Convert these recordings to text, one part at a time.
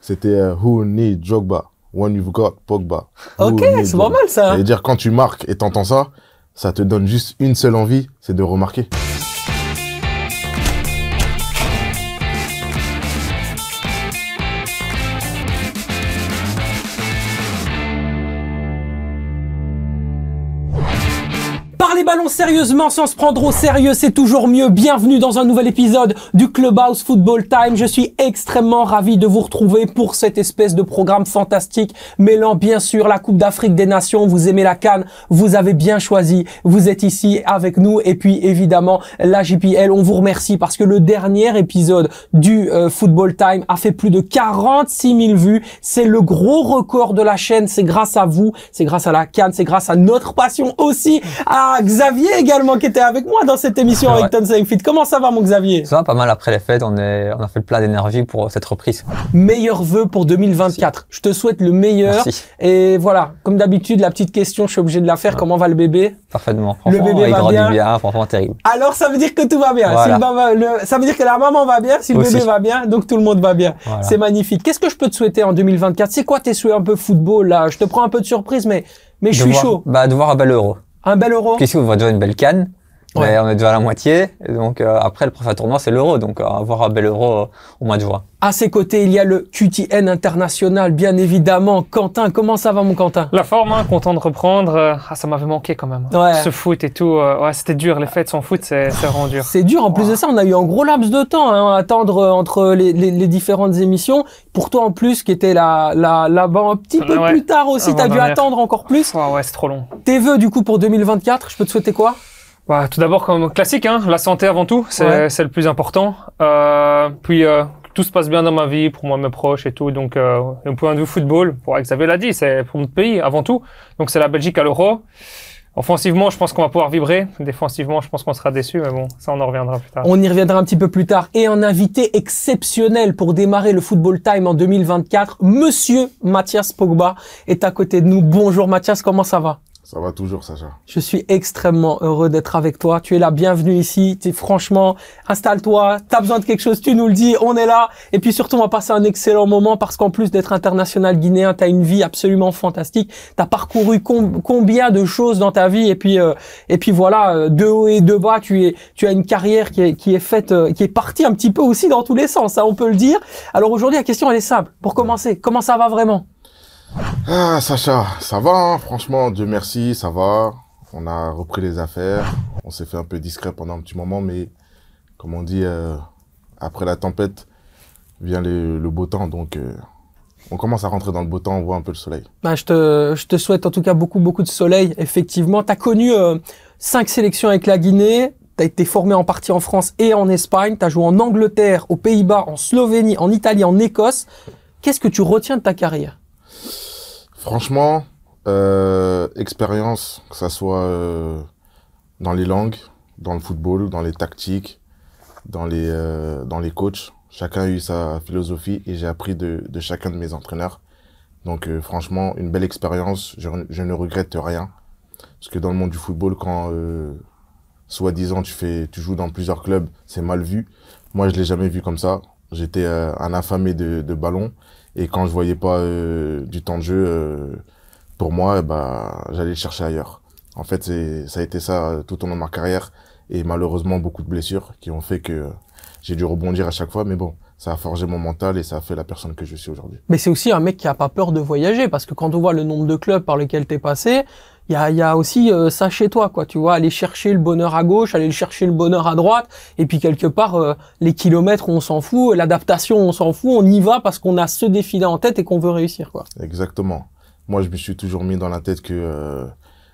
C'était Who need Drogba when you've got Pogba. Ok, c'est pas mal ça. C'est-à-dire quand tu marques et t'entends ça, ça te donne juste une seule envie, c'est de remarquer. Parler ballon sérieusement sans se prendre au sérieux, c'est toujours mieux. Bienvenue dans un nouvel épisode du Clubhouse Football Time. Je suis extrêmement ravi de vous retrouver pour cette espèce de programme fantastique mêlant bien sûr la Coupe d'Afrique des Nations. Vous aimez la CAN, vous avez bien choisi. Vous êtes ici avec nous et puis évidemment la JPL. On vous remercie parce que le dernier épisode du Football Time a fait plus de 46 000 vues. C'est le gros record de la chaîne. C'est grâce à vous, c'est grâce à la CAN, c'est grâce à notre passion aussi, à Xavier également qui était avec moi dans cette émission avec Tensei Fit. Comment ça va mon Xavier? Ça va pas mal après les fêtes, on a fait le plein d'énergie pour cette reprise. Meilleurs vœux pour 2024. Merci. Je te souhaite le meilleur. Merci. Et voilà, comme d'habitude, la petite question, je suis obligé de la faire. Ouais. Comment va le bébé? Parfaitement. Franchement, le bébé il va grandit bien. Franchement terrible. Alors ça veut dire que tout va bien. Voilà. Si ça veut dire que la maman va bien, si le bébé va bien, donc tout le monde va bien. Voilà. C'est magnifique. Qu'est-ce que je peux te souhaiter en 2024? C'est quoi tes souhaits un peu football là? Je te prends un peu de surprise, mais je suis chaud. De voir un bel Euro. Un bel Euro. Puisqu'on voit déjà une belle CAN. Ouais. Mais on est déjà à la moitié. Et donc après, le prochain tournoi, c'est l'Euro. Donc avoir un bel Euro au mois de juin. À ses côtés, il y a le QTN international, bien évidemment. Quentin, comment ça va mon Quentin? La forme, hein, content de reprendre. Ça m'avait manqué quand même. Ouais. Ce foot et tout, ouais, c'était dur. Les fêtes sans foot, c'est vraiment dur. C'est dur. En plus de ça, on a eu un gros laps de temps à attendre entre les différentes émissions. Pour toi en plus, qui était là-bas un petit peu plus tard aussi, t'as dû attendre encore plus. Ouais, c'est trop long. Tes vœux du coup pour 2024, je peux te souhaiter quoi? Bah, tout d'abord, comme classique, hein, la santé avant tout, c'est le plus important. Puis tout se passe bien dans ma vie, pour moi, mes proches et tout. Donc, d'un point de vue football, pour Xavier l'a dit, c'est pour notre pays avant tout. Donc, c'est la Belgique à l'Euro. Offensivement, je pense qu'on va pouvoir vibrer. Défensivement, je pense qu'on sera déçus, mais bon, ça, on en reviendra plus tard. On y reviendra un petit peu plus tard. Et un invité exceptionnel pour démarrer le Football Time en 2024, Monsieur Mathias Pogba est à côté de nous. Bonjour Mathias, comment ça va? Ça va toujours, Sacha. Je suis extrêmement heureux d'être avec toi. Tu es la bienvenue ici. Franchement, installe-toi. T'as besoin de quelque chose, tu nous le dis. On est là. Et puis surtout, on va passer un excellent moment parce qu'en plus d'être international guinéen, t'as une vie absolument fantastique. T'as parcouru combien de choses dans ta vie. Et puis voilà, de haut et de bas, tu as une carrière qui est faite, qui est partie un petit peu aussi dans tous les sens. Hein, on peut le dire. Alors aujourd'hui, la question, elle est simple. Pour commencer, comment ça va vraiment? Ah, Sacha, ça va, hein, franchement, Dieu merci, ça va. On a repris les affaires. On s'est fait un peu discret pendant un petit moment, mais comme on dit, après la tempête vient le beau temps. Donc, on commence à rentrer dans le beau temps, on voit un peu le soleil. Bah, je te souhaite en tout cas beaucoup de soleil, effectivement. Tu as connu 5 sélections avec la Guinée. Tu as été formé en partie en France et en Espagne. Tu as joué en Angleterre, aux Pays-Bas, en Slovénie, en Italie, en Écosse. Qu'est-ce que tu retiens de ta carrière? Franchement, expérience, que ça soit dans les langues, dans le football, dans les tactiques, dans les coachs. Chacun a eu sa philosophie et j'ai appris de chacun de mes entraîneurs. Donc franchement, une belle expérience, je ne regrette rien. Parce que dans le monde du football, quand soi-disant tu joues dans plusieurs clubs, c'est mal vu. Moi, je l'ai jamais vu comme ça. J'étais un affamé de ballon. Et quand je voyais pas du temps de jeu, pour moi, j'allais le chercher ailleurs. En fait, ça a été ça tout au long de ma carrière. Et malheureusement, beaucoup de blessures qui ont fait que j'ai dû rebondir à chaque fois. Mais bon, ça a forgé mon mental et ça a fait la personne que je suis aujourd'hui. Mais c'est aussi un mec qui a pas peur de voyager. Parce que quand on voit le nombre de clubs par lesquels t'es passé, il y a aussi ça chez toi, quoi. Tu vois, aller chercher le bonheur à gauche, aller chercher le bonheur à droite, et puis quelque part les kilomètres on s'en fout, l'adaptation on s'en fout, on y va parce qu'on a ce défi-là en tête et qu'on veut réussir, quoi. Exactement. Moi, je me suis toujours mis dans la tête que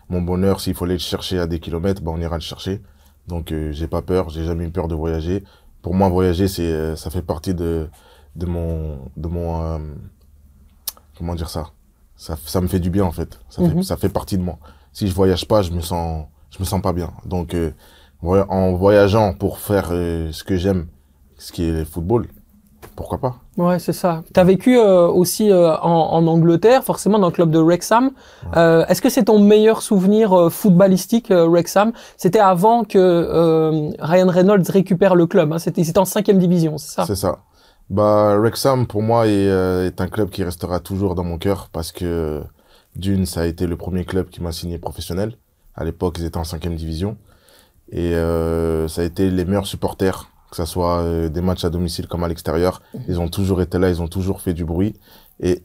mon bonheur, s'il faut aller le chercher à des kilomètres, on ira le chercher. Donc j'ai pas peur, j'ai jamais eu peur de voyager. Pour moi, voyager, ça fait partie de mon comment dire ça. Ça me fait du bien en fait. Ça fait partie de moi. Si je voyage pas, je me sens pas bien. Donc en voyageant pour faire ce que j'aime, ce qui est le football, pourquoi pas? Ouais, c'est ça. T'as vécu aussi en Angleterre, forcément dans le club de Wrexham. Ouais. Est-ce que c'est ton meilleur souvenir footballistique, Wrexham? C'était avant que Ryan Reynolds récupère le club. Hein. C'était en 5e division, c'est ça? C'est ça. Bah, Wrexham, pour moi, est un club qui restera toujours dans mon cœur parce que, d'une, ça a été le premier club qui m'a signé professionnel. À l'époque, ils étaient en 5e division. Et ça a été les meilleurs supporters, que ce soit des matchs à domicile comme à l'extérieur. Ils ont toujours été là, ils ont toujours fait du bruit. Et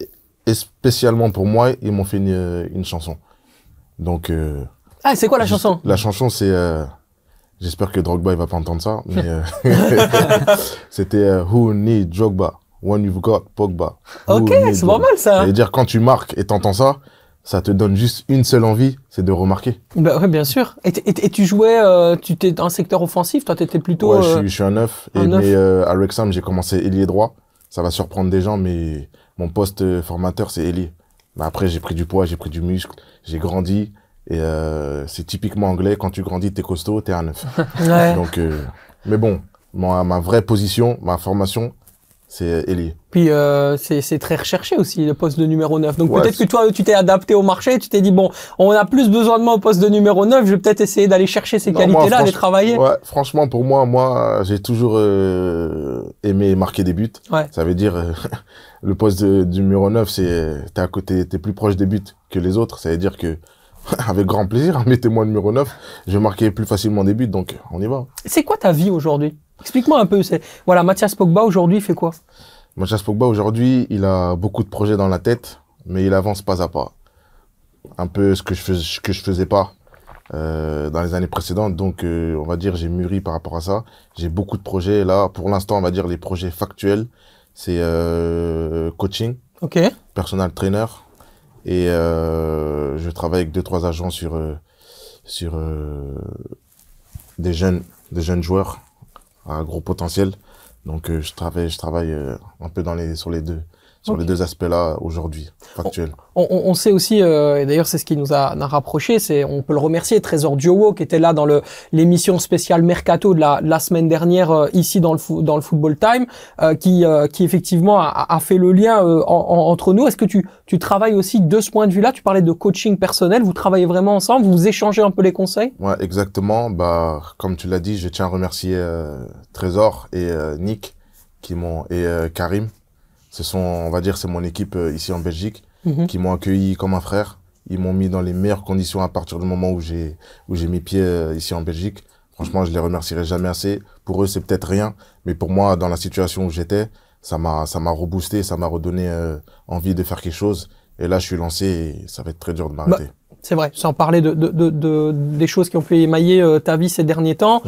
spécialement pour moi, ils m'ont fait une chanson. Donc, Ah, c'est quoi la chanson? La chanson, c'est... j'espère que Drogba, il va pas entendre ça, mais c'était Who need Drogba when you've got Pogba. Ok, c'est pas mal ça. C'est-à-dire, quand tu marques et t'entends ça, ça te donne juste une seule envie, c'est de remarquer. Bah ouais, bien sûr. Et tu jouais, tu étais dans un secteur offensif, toi t'étais plutôt... Ouais, je suis un neuf. Mais à Wrexham, j'ai commencé ailier droit. Ça va surprendre des gens, mais mon poste formateur, c'est ailier. Mais après, j'ai pris du poids, j'ai pris du muscle, j'ai grandi. Et c'est typiquement anglais, quand tu grandis, t'es costaud, t'es un neuf. Ouais. Donc, mais bon, ma vraie position, ma formation, c'est ailier. Puis c'est très recherché aussi, le poste de numéro 9. Donc Ouais, peut-être que toi, tu t'es adapté au marché, tu t'es dit, bon, on a plus besoin de moi au poste de numéro 9, je vais peut-être essayer d'aller chercher ces qualités-là, les travailler. Ouais, franchement, pour moi, j'ai toujours aimé marquer des buts. Ouais. Ça veut dire, le poste du numéro 9, t'es à côté, t'es plus proche des buts que les autres. Ça veut dire que, avec grand plaisir, mettez-moi le numéro 9, je vais marquer plus facilement des buts, donc on y va. C'est quoi ta vie aujourd'hui? Explique-moi un peu. Voilà, Mathias Pogba aujourd'hui, il fait quoi? Mathias Pogba aujourd'hui, il a beaucoup de projets dans la tête, mais il avance pas à pas. Un peu ce que je faisais pas dans les années précédentes, donc on va dire j'ai mûri par rapport à ça. J'ai beaucoup de projets là. Pour l'instant, on va dire les projets factuels, c'est coaching, Ok. personal trainer, et je travaille avec 2-3 agents sur des jeunes joueurs à gros potentiel. Donc je travaille un peu sur les deux aspects-là aujourd'hui, factuels. On sait aussi, et d'ailleurs c'est ce qui nous a rapprochés, on peut le remercier, Trésor Diowo qui était là dans l'émission spéciale Mercato de la semaine dernière ici dans le Football Time, qui effectivement a fait le lien entre nous. Est-ce que tu travailles aussi de ce point de vue-là? Tu parlais de coaching personnel, vous travaillez vraiment ensemble, vous échangez un peu les conseils? Ouais, exactement. Bah, comme tu l'as dit, je tiens à remercier Trésor et Nick et Karim. On va dire, c'est mon équipe ici en Belgique, qui m'ont accueilli comme un frère. Ils m'ont mis dans les meilleures conditions à partir du moment où j'ai mis pied ici en Belgique. Franchement, je les remercierai jamais assez. Pour eux, c'est peut-être rien, mais pour moi, dans la situation où j'étais, ça m'a reboosté, ça m'a redonné envie de faire quelque chose. Et là, je suis lancé et ça va être très dur de m'arrêter. Bah, c'est vrai, sans parler des choses qui ont pu émailler ta vie ces derniers temps.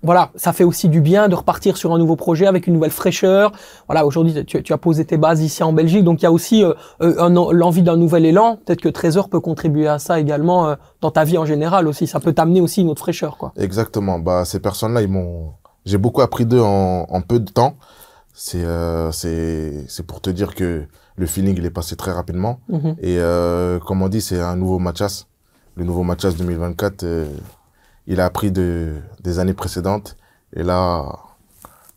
Voilà, ça fait aussi du bien de repartir sur un nouveau projet avec une nouvelle fraîcheur. Voilà, aujourd'hui, tu as posé tes bases ici en Belgique, donc il y a aussi l'envie d'un nouvel élan. Peut-être que Trésor peut contribuer à ça également dans ta vie en général aussi. Ça peut t'amener aussi une autre fraîcheur, quoi. Exactement. Bah, ces personnes-là, j'ai beaucoup appris d'eux en peu de temps. C'est pour te dire que le feeling, il est passé très rapidement. Et comme on dit, c'est un nouveau Mathias. Le nouveau Mathias 2024. Il a appris des années précédentes et là,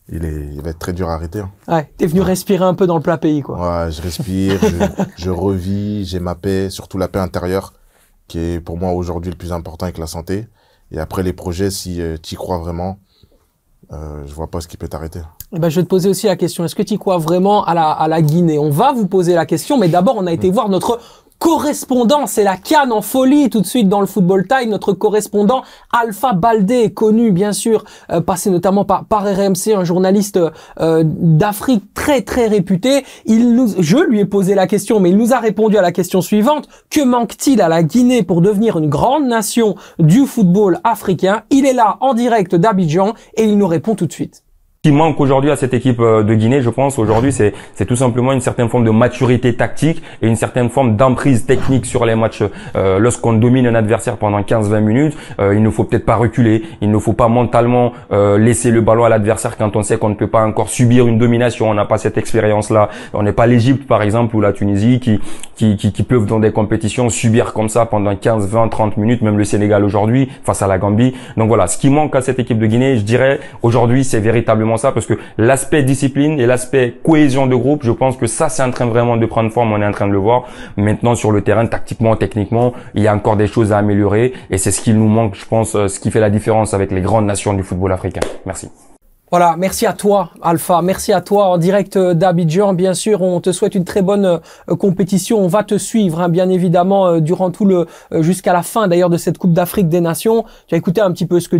il va être très dur à arrêter. Hein. Ouais, t'es venu respirer un peu dans le plat pays, quoi. Ouais, je respire, je revis, j'ai ma paix, surtout la paix intérieure, qui est pour moi aujourd'hui le plus important avec la santé. Et après les projets, si tu y crois vraiment, je vois pas ce qui peut t'arrêter. Eh ben, je vais te poser aussi la question, est-ce que tu y crois vraiment à la Guinée? On va vous poser la question, mais d'abord, on a été voir notre correspondant, c'est la CAN en folie tout de suite dans le Football Time. Notre correspondant Alpha Baldé, connu bien sûr, passé notamment par RMC, un journaliste d'Afrique très très réputé. Je lui ai posé la question, mais il nous a répondu à la question suivante. Que manque-t-il à la Guinée pour devenir une grande nation du football africain? Il est là en direct d'Abidjan et il nous répond tout de suite. Ce qui manque aujourd'hui à cette équipe de Guinée, je pense, aujourd'hui, c'est tout simplement une certaine forme de maturité tactique et une certaine forme d'emprise technique sur les matchs. Lorsqu'on domine un adversaire pendant 15-20 minutes, il ne faut peut-être pas reculer, il ne faut pas mentalement laisser le ballon à l'adversaire quand on sait qu'on ne peut pas encore subir une domination, on n'a pas cette expérience-là. On n'est pas l'Égypte, par exemple, ou la Tunisie qui peuvent dans des compétitions subir comme ça pendant 15, 20, 30 minutes, même le Sénégal aujourd'hui face à la Gambie. Donc voilà, ce qui manque à cette équipe de Guinée, je dirais, aujourd'hui, c'est véritablement ça, parce que l'aspect discipline et l'aspect cohésion de groupe, je pense que ça, c'est en train vraiment de prendre forme, on est en train de le voir. Maintenant, sur le terrain, tactiquement, techniquement, il y a encore des choses à améliorer et c'est ce qui nous manque, je pense, ce qui fait la différence avec les grandes nations du football africain. Merci. Voilà, merci à toi, Alpha. Merci à toi en direct d'Abidjan. Bien sûr, on te souhaite une très bonne compétition. On va te suivre, hein, bien évidemment, durant tout jusqu'à la fin d'ailleurs de cette Coupe d'Afrique des Nations. Tu as écouté un petit peu ce que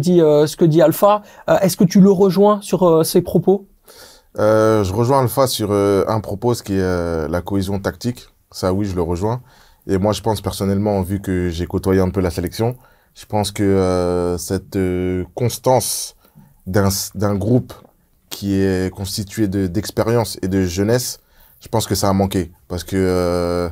dit Alpha. Est-ce que tu le rejoins sur ses propos? Je rejoins Alpha sur un propos, ce qui est la cohésion tactique. Ça, oui, je le rejoins. Et moi, je pense personnellement, vu que j'ai côtoyé un peu la sélection, je pense que cette constance d'un groupe qui est constitué d'expérience et de jeunesse, je pense que ça a manqué. Parce que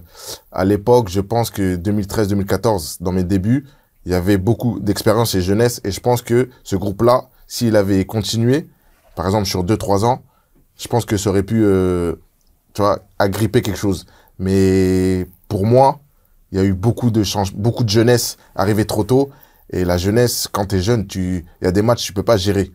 à l'époque, je pense que 2013-2014, dans mes débuts, il y avait beaucoup d'expérience et jeunesse. Et je pense que ce groupe-là, s'il avait continué, par exemple sur 2-3 ans, je pense que ça aurait pu, tu vois, agripper quelque chose. Mais pour moi, il y a eu beaucoup de jeunesse arrivée trop tôt. Et la jeunesse, quand tu es jeune, il y a des matchs, tu peux pas gérer.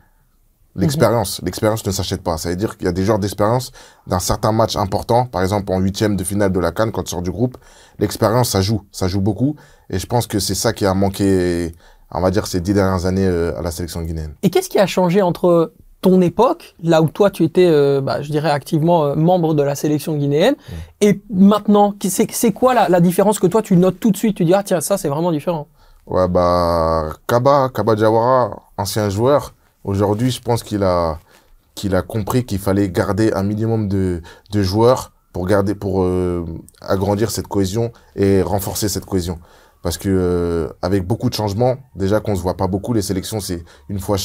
L'expérience ne s'achète pas. Ça veut dire qu'il y a des joueurs d'expérience dans certains matchs importants, par exemple en 8e de finale de la CAN, quand tu sors du groupe. L'expérience, ça joue beaucoup. Et je pense que c'est ça qui a manqué, on va dire, ces 10 dernières années à la sélection guinéenne. Et qu'est-ce qui a changé entre ton époque, là où toi tu étais, je dirais activement membre de la sélection guinéenne, et maintenant, c'est quoi la différence que toi tu notes tout de suite? Tu dis, ah tiens, ça c'est vraiment différent. Ouais, Kaba Diawara, ancien joueur, aujourd'hui, je pense qu'il a compris qu'il fallait garder un minimum de joueurs pour agrandir cette cohésion et renforcer cette cohésion. Parce que avec beaucoup de changements, déjà qu'on se voit pas beaucoup, les sélections, c'est une fois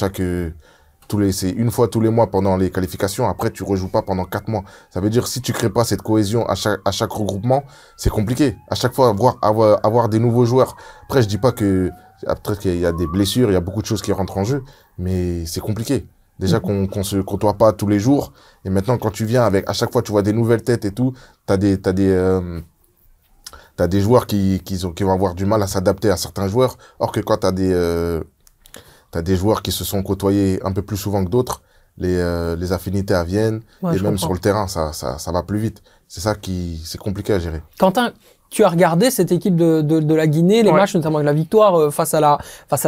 tous les mois pendant les qualifications. Après, tu rejoues pas pendant 4 mois. Ça veut dire, si tu crées pas cette cohésion à chaque regroupement, c'est compliqué. À chaque fois, avoir des nouveaux joueurs. Après, je dis pas peut-être qu'il y a des blessures, il y a beaucoup de choses qui rentrent en jeu, mais c'est compliqué. Déjà qu'on se côtoie pas tous les jours. Et maintenant, quand tu viens à chaque fois, tu vois des nouvelles têtes et tout, t'as des joueurs qui vont avoir du mal à s'adapter à certains joueurs. Or que quand t'as des joueurs qui se sont côtoyés un peu plus souvent que d'autres, les affinités viennent, et même sur le terrain, ça va plus vite. C'est ça c'est compliqué à gérer. Quentin, tu as regardé cette équipe de la Guinée, les matchs, notamment avec la victoire face à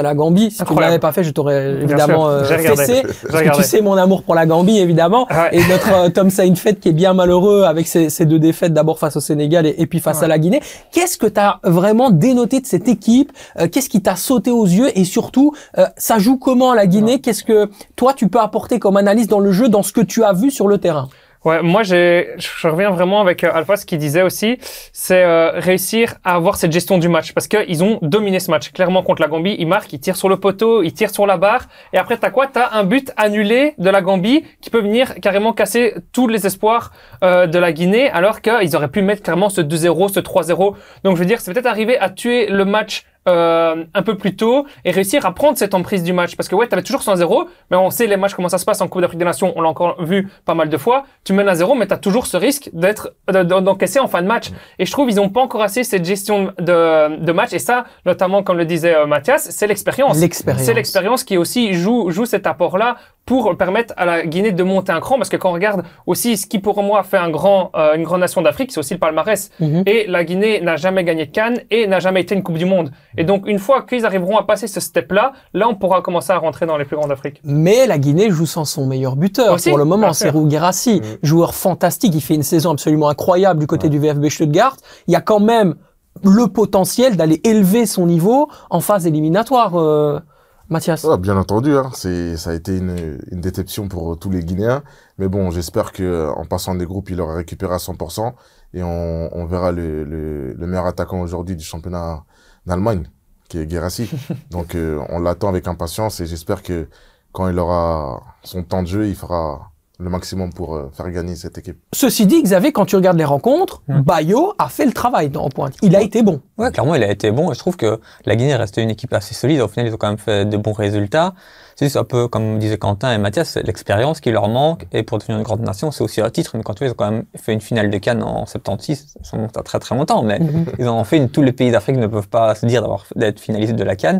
la Gambie. Si tu ne l'avais pas fait, je t'aurais évidemment fessé. Parce que tu sais mon amour pour la Gambie, évidemment. Ouais. Et notre Tom Saintfiet qui est bien malheureux avec ces 2 défaites, d'abord face au Sénégal et puis face à la Guinée. Qu'est-ce que tu as vraiment dénoté de cette équipe? Qu'est-ce qui t'a sauté aux yeux? Et surtout, ça joue comment la Guinée? Qu'est-ce que toi, tu peux apporter comme analyse dans le jeu, dans ce que tu as vu sur le terrain? Ouais, moi je reviens vraiment avec Alpha, ce qu'il disait aussi, c'est réussir à avoir cette gestion du match, parce que ils ont dominé ce match. Clairement contre la Gambie, ils marquent, ils tirent sur le poteau, ils tirent sur la barre, et après t'as quoi? T'as un but annulé de la Gambie qui peut venir carrément casser tous les espoirs de la Guinée, alors qu'ils auraient pu mettre clairement ce 2-0, ce 3-0. Donc je veux dire, c'est peut-être arrivé à tuer le match un peu plus tôt et réussir à prendre cette emprise du match, parce que ouais, t'avais toujours 100-0, mais on sait les matchs comment ça se passe en Coupe d'Afrique des Nations, on l'a encore vu pas mal de fois. Tu mènes à 0, mais t'as toujours ce risque d'encaisser en fin de match. Et je trouve ils ont pas encore assez cette gestion de match, et ça, notamment comme le disait Mathias, c'est l'expérience. C'est l'expérience qui aussi joue cet apport-là pour permettre à la Guinée de monter un cran, parce que quand on regarde aussi ce qui pour moi fait une grande nation d'Afrique, c'est aussi le palmarès. Et la Guinée n'a jamais gagné de CAN et n'a jamais été une Coupe du Monde. Et donc une fois qu'ils arriveront à passer ce step-là, là on pourra commencer à rentrer dans les plus grands d'Afrique. Mais la Guinée joue sans son meilleur buteur aussi, pour le moment, Serhou Guirassy, joueur fantastique, il fait une saison absolument incroyable du côté du VfB Stuttgart. Il y a quand même le potentiel d'aller élever son niveau en phase éliminatoire. Mathias. Bien entendu, hein. Ça a été une déception pour tous les Guinéens. Mais bon, j'espère que en passant des groupes, il aura récupéré à 100%. Et on verra le meilleur attaquant aujourd'hui du championnat d'Allemagne, qui est Guirassy. Donc, on l'attend avec impatience, et j'espère que quand il aura son temps de jeu, il fera le maximum pour faire gagner cette équipe. Ceci dit, Xavier, quand tu regardes les rencontres, Bayo a fait le travail en pointe. Il a été bon. Ouais, clairement, il a été bon, et je trouve que la Guinée est restée une équipe assez solide. Au final, ils ont quand même fait de bons résultats. C'est un peu, comme disaient Quentin et Mathias, c'est l'expérience qui leur manque, et pour devenir une grande nation, c'est aussi un titre. Mais quand tu vois, ils ont quand même fait une finale de CAN en 76, ça monte à très très longtemps, mais ils en ont fait tous les pays d'Afrique ne peuvent pas se dire d'être finalistes de la CAN.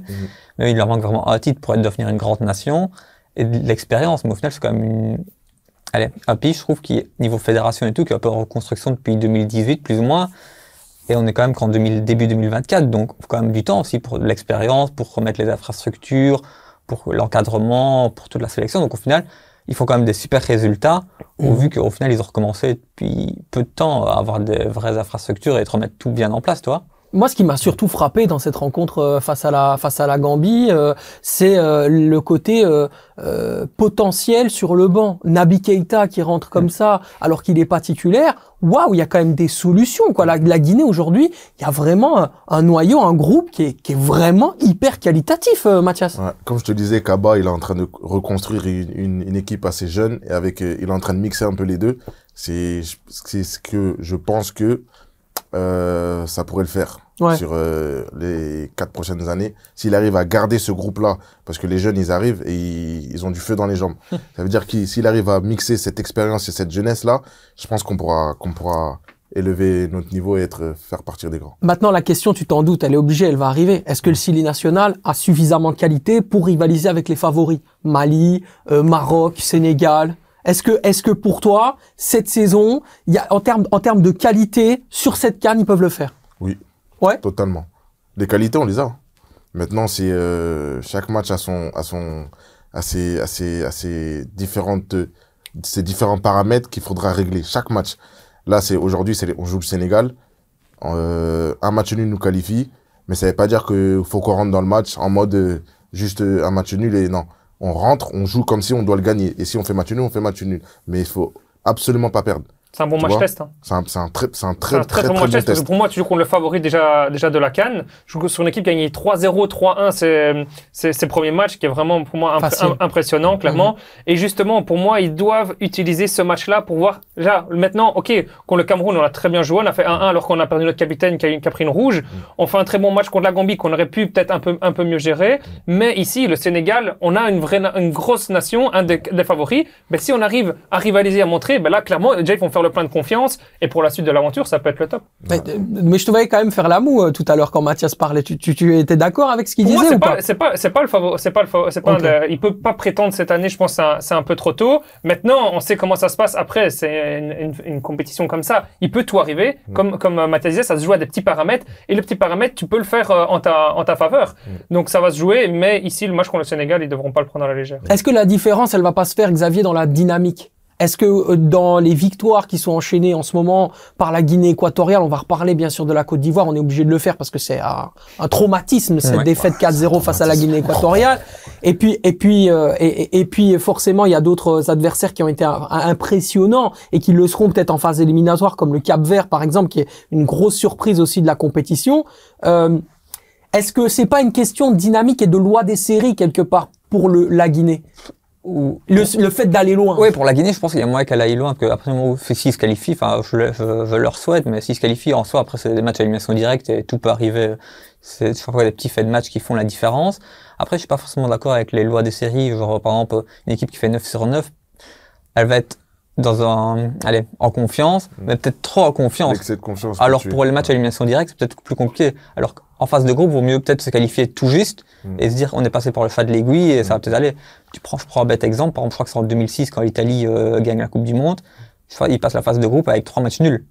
Mais il leur manque vraiment un titre pour devenir une grande nation, et de l'expérience. Mais au final, c'est quand même un pays, je trouve, qui, niveau fédération et tout, qui est un peu en reconstruction depuis 2018, plus ou moins. Et on est quand même qu'en début 2024, donc il faut quand même du temps aussi pour l'expérience, pour remettre les infrastructures, pour l'encadrement, pour toute la sélection. Donc au final, ils font quand même des super résultats, vu qu'au final, ils ont recommencé depuis peu de temps à avoir des vraies infrastructures et de remettre tout bien en place, toi. Moi, ce qui m'a surtout frappé dans cette rencontre face à la Gambie, c'est le côté potentiel sur le banc. Naby Keïta qui rentre comme ça, alors qu'il est pas titulaire. Waouh, il y a quand même des solutions, quoi. La Guinée aujourd'hui, il y a vraiment un noyau, un groupe qui est vraiment hyper qualitatif, Mathias. Ouais, comme je te disais, Kaba, il est en train de reconstruire une équipe assez jeune et avec, il est en train de mixer un peu les deux. C'est ce que je pense que ça pourrait le faire sur les 4 prochaines années. S'il arrive à garder ce groupe-là, parce que les jeunes, ils arrivent et ils ont du feu dans les jambes. Ça veut dire qu'il s'il arrive à mixer cette expérience et cette jeunesse-là, je pense qu'on pourra élever notre niveau et faire partir des grands. Maintenant, la question, tu t'en doutes, elle est obligée, elle va arriver. Est-ce que le Sili national a suffisamment de qualité pour rivaliser avec les favoris? Mali, Maroc, Sénégal. Est-ce que pour toi, cette saison, il y a, en termes de qualité, sur cette CAN, ils peuvent le faire? Oui. Ouais. Totalement. Les qualités, on les a. Maintenant, c'est, chaque match a ses différents paramètres qu'il faudra régler. Chaque match. Là, aujourd'hui, on joue le Sénégal. Un match nul nous qualifie. Mais ça veut pas dire qu'il faut qu'on rentre dans le match en mode, juste un match nul et non. On rentre, on joue comme si on doit le gagner. Et si on fait match nul, on fait match nul. Mais il faut absolument pas perdre. C'est un bon match test. Hein. C'est un très bon match test. Parce que pour moi, tu joues contre le favori déjà de la CAN. Je joue sur une équipe qui a gagné 3-0, 3-1 ses premiers matchs, qui est vraiment pour moi impressionnant, clairement. Et justement, pour moi, ils doivent utiliser ce match-là pour voir. Là, maintenant, ok, contre le Cameroun, on a très bien joué. On a fait 1-1 alors qu'on a perdu notre capitaine qui a pris une rouge. On fait un très bon match contre la Gambie qu'on aurait pu peut-être un peu mieux gérer. Mais ici, le Sénégal, on a une grosse nation, un des favoris. Mais si on arrive à rivaliser, à montrer, ben là, clairement, déjà, ils vont faire le plein de confiance et pour la suite de l'aventure, ça peut être le top. Mais je te voyais quand même faire la moue tout à l'heure quand Mathias parlait. Tu étais d'accord avec ce qu'il disait ou pas? C'est pas le favori, il peut pas prétendre cette année, je pense que c'est un peu trop tôt. Maintenant, on sait comment ça se passe après, c'est une compétition comme ça. Il peut tout arriver, comme Mathias disait, ça se joue à des petits paramètres et les petits paramètres, tu peux le faire en ta faveur. Donc ça va se jouer, mais ici, le match contre le Sénégal, ils devront pas le prendre à la légère. Est-ce que la différence, elle va pas se faire, Xavier, dans la dynamique? Est-ce que dans les victoires qui sont enchaînées en ce moment par la Guinée équatoriale, on va reparler bien sûr de la Côte d'Ivoire, on est obligé de le faire parce que c'est un traumatisme cette défaite 4-0 face à la Guinée équatoriale. Et puis forcément il y a d'autres adversaires qui ont été impressionnants et qui le seront peut-être en phase éliminatoire comme le Cap-Vert par exemple qui est une grosse surprise aussi de la compétition. Est-ce que c'est pas une question de dynamique et de loi des séries quelque part pour la Guinée? Ou le fait d'aller loin. Oui, pour la Guinée, je pense qu'il y a moyen qu'elle aille loin, parce qu'après, s'ils se qualifient, enfin, je leur souhaite, mais s'ils se qualifient en soi, après, c'est des matchs à élimination directe et tout peut arriver. C'est chaque fois des petits faits de match qui font la différence. Après, je suis pas forcément d'accord avec les lois des séries. Genre, par exemple, une équipe qui fait 9/9, elle va être en confiance, mais peut-être trop en confiance. L'excès de confiance. Alors, pour les matchs à élimination directe, c'est peut-être plus compliqué. Alors qu'en phase de groupe, vaut mieux peut-être se qualifier tout juste et se dire, on est passé par le fat de l'aiguille et ça va peut-être aller. Je prends un bête exemple. Par exemple, je crois que c'est en 2006 quand l'Italie gagne la Coupe du Monde. Ils passent la phase de groupe avec 3 matchs nuls.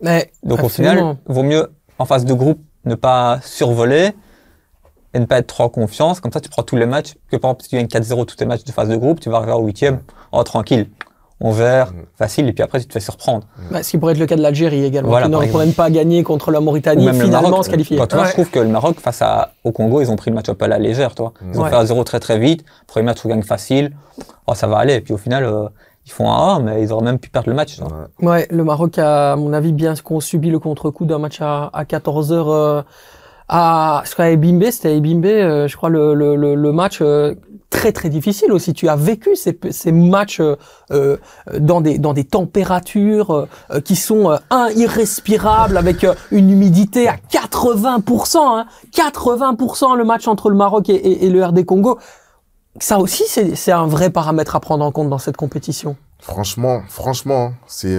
Mais, donc, au final, vaut mieux, en phase de groupe, ne pas survoler et ne pas être trop en confiance. Comme ça, tu prends tous les matchs. Que par exemple, si tu gagnes 4-0 tous tes matchs de phase de groupe, tu vas arriver au 8e. Oh, tranquille. On verra, facile, et puis après, tu te fais surprendre. Ce qui pourrait être le cas de l'Algérie également, voilà, qui ne pourrait pas gagner contre la Mauritanie, finalement se qualifier. Quand tu vois, je trouve que le Maroc, face au Congo, ils ont pris le match un peu à la légère, toi. Ils ont fait 1-0 très très vite. Premier match, on gagne facile. Oh, ça va aller. Et puis au final, ils font 1-1, mais ils auraient même pu perdre le match. Ouais, le Maroc a, à mon avis, bien subi le contre-coup d'un match à 14h je crois c'était à Ebimbe, je crois le match très très difficile aussi. Tu as vécu ces matchs dans des températures qui sont irrespirables avec une humidité à 80%, hein, 80% le match entre le Maroc et le RD Congo. Ça aussi c'est un vrai paramètre à prendre en compte dans cette compétition. Franchement, c'est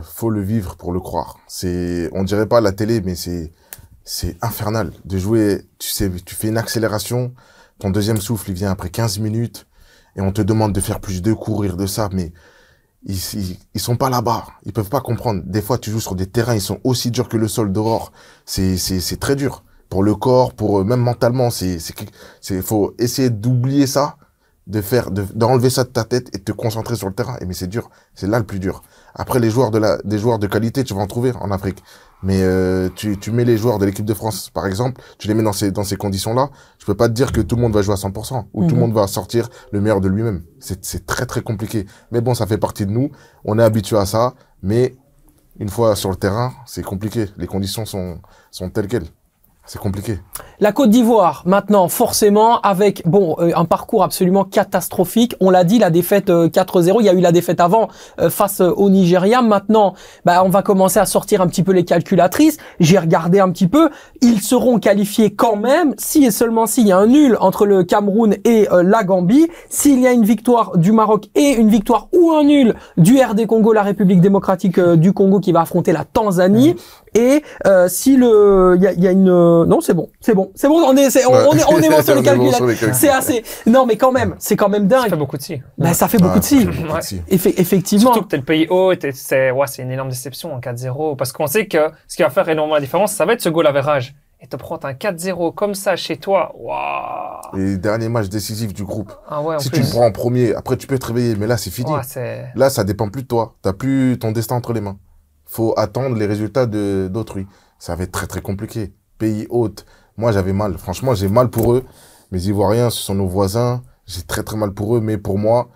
faut le vivre pour le croire. On dirait pas à la télé, mais c'est infernal de jouer. Tu fais une accélération, ton deuxième souffle il vient après 15 minutes et on te demande de faire plus de courir de ça, mais ils sont pas là-bas, ils peuvent pas comprendre. Des fois tu joues sur des terrains, ils sont aussi durs que le sol dehors. C'est très dur pour le corps, pour même mentalement. Faut essayer d'oublier ça d'enlever ça de ta tête et de te concentrer sur le terrain. Mais c'est dur. C'est là le plus dur. Après, des joueurs de qualité, tu vas en trouver en Afrique. Mais tu mets les joueurs de l'équipe de France, par exemple, tu les mets dans ces conditions-là, je peux pas te dire que tout le monde va jouer à 100% ou tout le monde va sortir le meilleur de lui-même. C'est très très compliqué. Mais bon, ça fait partie de nous. On est habitué à ça. Mais une fois sur le terrain, c'est compliqué. Les conditions sont telles quelles. C'est compliqué. La Côte d'Ivoire, maintenant, forcément, avec un parcours absolument catastrophique. On l'a dit, la défaite 4-0. Il y a eu la défaite avant face au Nigeria. Maintenant, on va commencer à sortir un petit peu les calculatrices. J'ai regardé un petit peu. Ils seront qualifiés quand même si et seulement s'il y a un nul entre le Cameroun et la Gambie. S'il y a une victoire du Maroc et une victoire ou un nul du RD Congo, la République démocratique du Congo qui va affronter la Tanzanie. Et si il y a une non, c'est bon, on est bon sur les calculs. C'est assez. Non, mais quand même, c'est quand même dingue. Ça fait beaucoup de si. Ça fait beaucoup de si. Effectivement. Surtout que t'es le pays hôte, c'est une énorme déception en 4-0, parce qu'on sait que ce qui va faire énormément la différence, ça va être ce goal average. Et te prendre un 4-0 comme ça chez toi, waouh. Et dernier match décisif du groupe. Ah ouais, si tu le prends en premier, après tu peux te réveiller, mais là c'est fini. Ouais, là, ça dépend plus de toi. T'as plus ton destin entre les mains. Faut attendre les résultats d'autrui. Ça va être très très compliqué. Pays hôte. Moi, j'avais mal. Franchement, j'ai mal pour eux. Mes Ivoiriens, ce sont nos voisins. J'ai très très mal pour eux. Mais pour moi,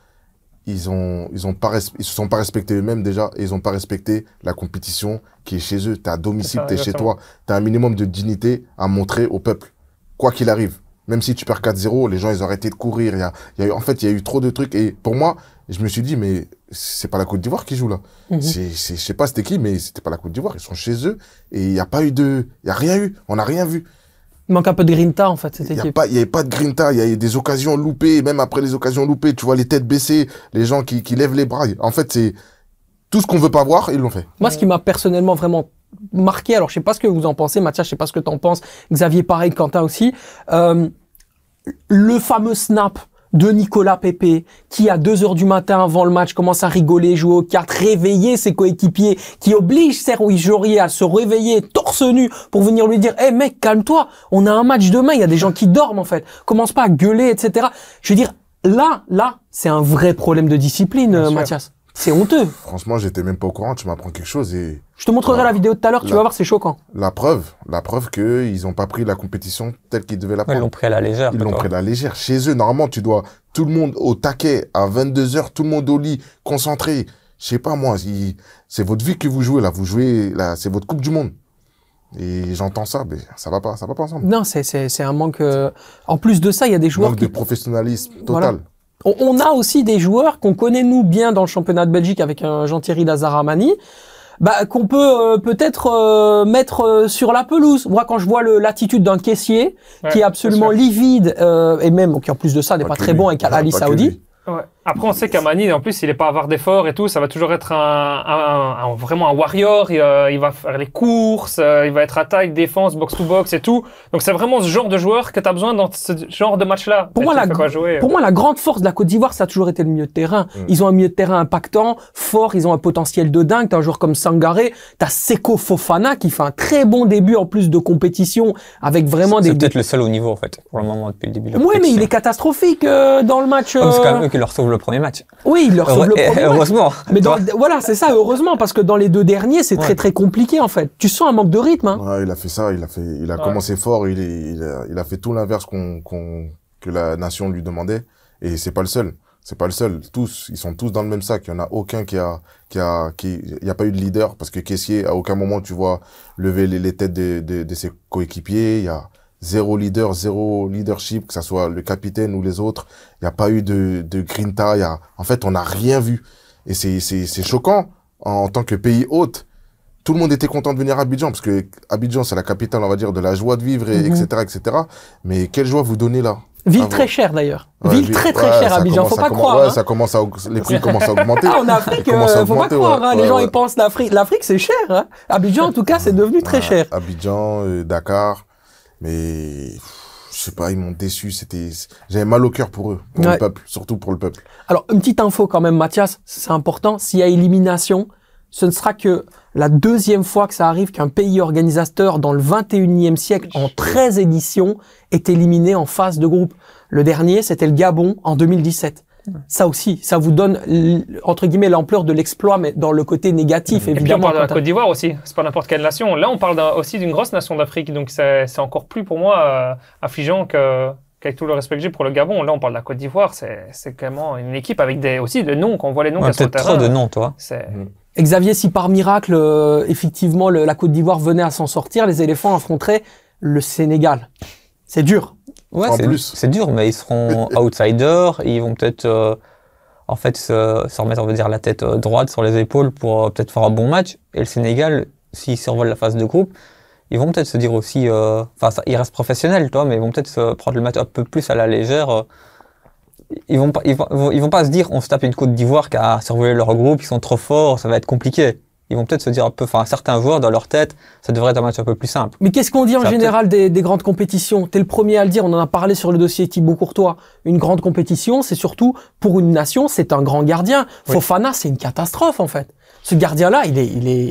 ils se sont pas respectés eux-mêmes déjà. Et ils ont pas respecté la compétition qui est chez eux. T'es à domicile, t'es chez toi. T'as un minimum de dignité à montrer au peuple. Quoi qu'il arrive. Même si tu perds 4-0, les gens, ils ont arrêté de courir. En fait, il y a eu trop de trucs. Et pour moi, je me suis dit, mais c'est pas la Côte d'Ivoire qui joue là. Je sais pas c'était qui, mais c'était pas la Côte d'Ivoire. Ils sont chez eux et il y a rien eu. On n'a rien vu. Il manque un peu de grinta en fait cette équipe. Il y avait pas de grinta. Il y a eu des occasions loupées. Même après les occasions loupées, tu vois les têtes baissées, les gens qui lèvent les bras. En fait, c'est tout ce qu'on veut pas voir, ils l'ont fait. Moi, ce qui m'a personnellement vraiment marqué, alors je sais pas ce que vous en pensez, Mathias, je sais pas ce que t'en penses, Xavier pareil, Quentin aussi, le fameux snap de Nicolas Pepe, qui à 2h du matin avant le match commence à rigoler, jouer aux cartes, réveiller ses coéquipiers, qui oblige Serge Aurier à se réveiller torse nu pour venir lui dire « Hey mec, calme-toi, on a un match demain, il y a des gens qui dorment en fait, commence pas à gueuler, etc. » Je veux dire, là, c'est un vrai problème de discipline, Mathias. C'est honteux. Franchement, j'étais même pas au courant, tu m'apprends quelque chose et... Je te montrerai la vidéo de tout à l'heure, tu vas voir, c'est choquant. La preuve qu'ils ont pas pris la compétition telle qu'ils devaient la prendre. Ils l'ont pris à la légère. Ils l'ont pris à la légère. Chez eux, normalement, tu dois, tout le monde au taquet, à 22h, tout le monde au lit, concentré. Je sais pas, moi, c'est votre vie que vous jouez, là. Vous jouez, là, c'est votre Coupe du Monde. Et j'entends ça, mais ça va pas ensemble. Non, c'est un manque, en plus de ça, il y a des joueurs manque de professionnalisme total. Voilà. On a aussi des joueurs qu'on connaît nous bien dans le championnat de Belgique avec un Jean-Thierry Lazaramani, qu'on peut peut-être mettre sur la pelouse. Moi, quand je vois l'attitude d'un caissier qui est absolument livide et même qui en plus de ça n'est pas très bon avec Al Saoudi. Ouais. Après, on sait qu'Amani, en plus, il est pas avare d'efforts et tout. Ça va toujours être vraiment un warrior. Il va faire les courses, il va être attaque, défense, box to box et tout. Donc, c'est vraiment ce genre de joueur que tu as besoin dans ce genre de match-là. Pour moi, la grande force de la Côte d'Ivoire, ça a toujours été le milieu de terrain. Ils ont un milieu de terrain impactant, fort. Ils ont un potentiel de dingue. T'as un joueur comme Sangaré. T'as Seko Fofana qui fait un très bon début en plus de compétition avec vraiment C'est peut-être le seul au niveau, en fait, pour le moment, depuis le début de la compétition. Oui, mais il est catastrophique dans le match. C'est quand même eux qui leur sauvent le premier match. Oui, il leur sauve le premier match. Heureusement. Mais voilà, c'est ça, heureusement, parce que dans les deux derniers, c'est très très compliqué en fait. Tu sens un manque de rythme. Hein. Ouais, il a fait ça, il a commencé fort, il a fait tout l'inverse que la nation lui demandait, et c'est pas le seul. C'est pas le seul. Ils sont tous dans le même sac. Il y en a aucun il y a pas eu de leader, parce que Kessié, à aucun moment tu vois lever les têtes de ses coéquipiers. Il y a zéro leader, zéro leadership, que ça soit le capitaine ou les autres. Il n'y a pas eu de grinta. En fait, on n'a rien vu. Et c'est choquant en tant que pays hôte. Tout le monde était content de venir à Abidjan, parce que Abidjan, c'est la capitale, on va dire, de la joie de vivre, etc., etc. Mais quelle joie vous donnez là? Ville très chère d'ailleurs. Ville très chère Abidjan, faut pas croire. Ouais, ça commence les prix commencent à augmenter. En Afrique, faut pas croire, hein. Les gens ils pensent l'Afrique c'est cher, hein. Abidjan en tout cas, c'est devenu très cher. Abidjan, Dakar, mais je sais pas, ils m'ont déçu, j'avais mal au cœur pour eux, pour le peuple, surtout pour le peuple. Alors, une petite info quand même, Mathias, c'est important, s'il y a élimination, ce ne sera que la deuxième fois que ça arrive qu'un pays organisateur dans le 21e siècle, en 13 éditions, est éliminé en phase de groupe. Le dernier, c'était le Gabon en 2017. Ça aussi, ça vous donne, entre guillemets, l'ampleur de l'exploit, mais dans le côté négatif, Et puis on évidemment. parle de la Côte d'Ivoire aussi, c'est pas n'importe quelle nation. Là, on parle aussi d'une grosse nation d'Afrique, donc c'est encore plus pour moi affligeant qu'avec tout le respect que j'ai pour le Gabon. Là, on parle de la Côte d'Ivoire, c'est clairement une équipe avec aussi des noms, quand on voit les noms qu'il y a sur le peut-être terrain. trop de noms, toi. Xavier, si par miracle, effectivement, la Côte d'Ivoire venait à s'en sortir, les éléphants affronteraient le Sénégal. C'est dur. Ouais, En plus. c'est dur, mais ils seront outsiders, ils vont peut-être en fait se remettre, on va dire, la tête droite sur les épaules pour peut-être faire un bon match. Et le Sénégal, s'ils survolent la phase de groupe, ils vont peut-être se dire aussi, enfin, ils restent professionnels, toi, mais ils vont peut-être se prendre le match un peu plus à la légère. Ils vont pas se dire, on se tape une Côte d'Ivoire qui a survolé leur groupe, ils sont trop forts, ça va être compliqué. Ils vont peut-être se dire un peu, enfin, certains joueurs dans leur tête, ça devrait être un match un peu plus simple. Mais qu'est-ce qu'on dit en Ça général des grandes compétitions? T'es le premier à le dire, on en a parlé sur le dossier Thibaut Courtois. Une grande compétition, c'est surtout, pour une nation, c'est un grand gardien. Oui. Fofana, c'est une catastrophe, en fait. Ce gardien-là,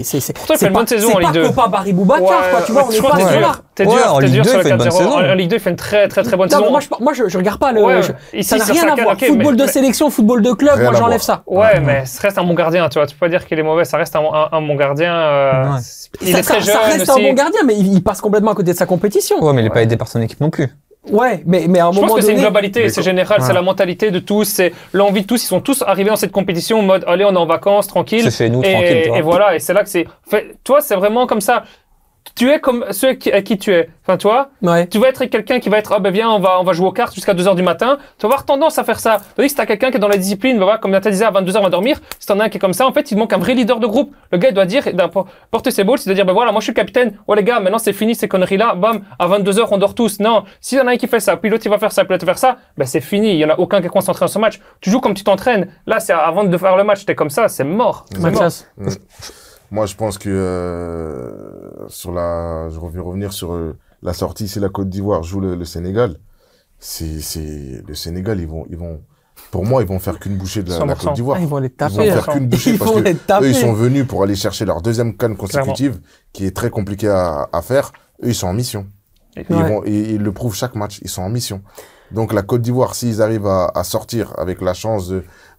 c'est Pourtant, il fait une bonne saison en Ligue 2. C'est pas Copa Barry Boubacar, quoi, tu vois, on je est crois pas que sur là. T'es Ouais, en dur Ligue 2, sur il fait le une bonne 4-0. saison. En Ligue 2, il fait une très très bonne Non, saison. moi, je regarde pas le, Ouais, ça n'a sur rien sa à voir. ok, Football de mais- sélection, football de club, Rien moi, à j'enlève voir. ça. Ouais, mais ça reste un bon gardien, tu vois. Tu peux pas dire qu'il est mauvais, ça reste un bon gardien. Ouais. Il est très jeune ça reste aussi. un bon gardien, mais il passe complètement à côté de sa compétition. Ouais, mais il n'est pas aidé par son équipe non plus. Ouais, mais à un Je moment pense que c'est une donné, globalité, Mais c'est général, c'est la mentalité de tous, c'est l'envie de tous. Ils sont tous arrivés dans cette compétition en mode, allez, on est en vacances, tranquille. C'est chez nous, tranquille, toi. Et voilà, et c'est là que c'est. Toi, c'est vraiment comme ça. Tu es comme ceux à qui tu es. Enfin, toi, ouais. tu vas être quelqu'un qui va être, ah ben viens, on va jouer aux cartes jusqu'à 2h du matin. Tu vas avoir tendance à faire ça. Tandis que si t'as quelqu'un qui est dans la discipline, bah, voilà, comme Nathan disait, à 22h, on va dormir. Si t'en as un qui est comme ça, en fait, il manque un vrai leader de groupe. Le gars, il doit dire, porter ses balls, c'est de dire, ben voilà, moi je suis le capitaine. Oh les gars, maintenant c'est fini ces conneries-là. Bam, à 22h, on dort tous. Non. S'il y en a un qui fait ça, puis l'autre il va faire ça, puis l'autre va faire ça, ben c'est fini. Il y en a aucun qui est concentré dans ce match. Tu joues comme tu t'entraînes. Là, c'est avant de faire le match, t'es comme ça, c'est mort. C'est mort. Mathias. Moi, je pense que je vais revenir sur la sortie. Si la Côte d'Ivoire joue le Sénégal, c'est le Sénégal. Ils vont, pour moi, ils vont faire qu'une bouchée de la 100%. Côte d'Ivoire. Ah, ils vont les Ils vont taper. faire qu'une bouchée Ils parce vont que les taper. eux, ils sont venus pour aller chercher leur deuxième canne consécutive, qui est très compliquée à faire. Eux, ils sont en mission. Et Ouais. ils le prouvent chaque match. Ils sont en mission. Donc, la Côte d'Ivoire, s'ils arrivent à sortir avec la chance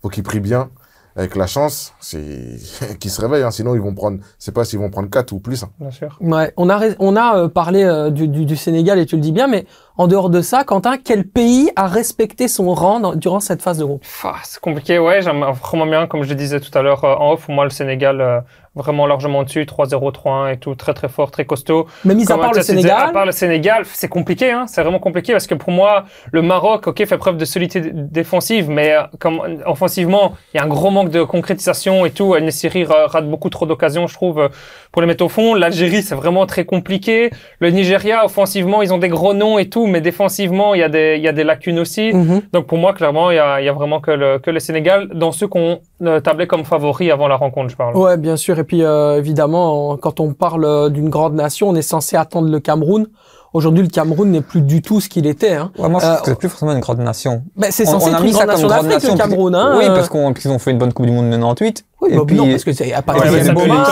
faut qu'ils prient bien. Avec la chance, c'est qu'ils se réveillent, hein. Sinon ils vont prendre, c'est pas s'ils vont prendre 4 ou plus, hein. Bien sûr. Ouais, on a parlé du Sénégal et tu le dis bien, mais en dehors de ça, Quentin, quel pays a respecté son rang durant cette phase de groupe? C'est compliqué, ouais. J'aime vraiment bien, comme je le disais tout à l'heure en off, pour moi le Sénégal vraiment largement dessus, 3-0, 3-1 et tout, très très fort, très costaud. Mais mis à Comme part le Mathias disait, Sénégal, à part le Sénégal, c'est compliqué, hein. C'est vraiment compliqué parce que pour moi, le Maroc, ok, fait preuve de solidité défensive, mais comme offensivement, il y a un gros manque de concrétisation et tout. Nesiri rate beaucoup trop d'occasions, je trouve, pour les mettre au fond. L'Algérie, c'est vraiment très compliqué. Le Nigeria, offensivement, ils ont des gros noms et tout, mais défensivement, il y a des lacunes aussi. Donc pour moi, clairement, il y a vraiment que le Sénégal dans ceux qu'on tablait comme favoris avant la rencontre, je parle. Ouais, bien sûr. Et puis évidemment, quand on parle d'une grande nation, on est censé attendre le Cameroun. Aujourd'hui, le Cameroun n'est plus du tout ce qu'il était. Hein. Ouais, moi, je trouve que c'est plus forcément une grande nation. Ben, c'est On censé a être mis une ça grande comme nation grande d'Afrique, nation. le Cameroun. Hein. Oui, parce qu'ils ont fait une bonne Coupe du Monde 98. Oui, et bah, puis, non, parce que c'est à part Ouais, mais des ça, Boma,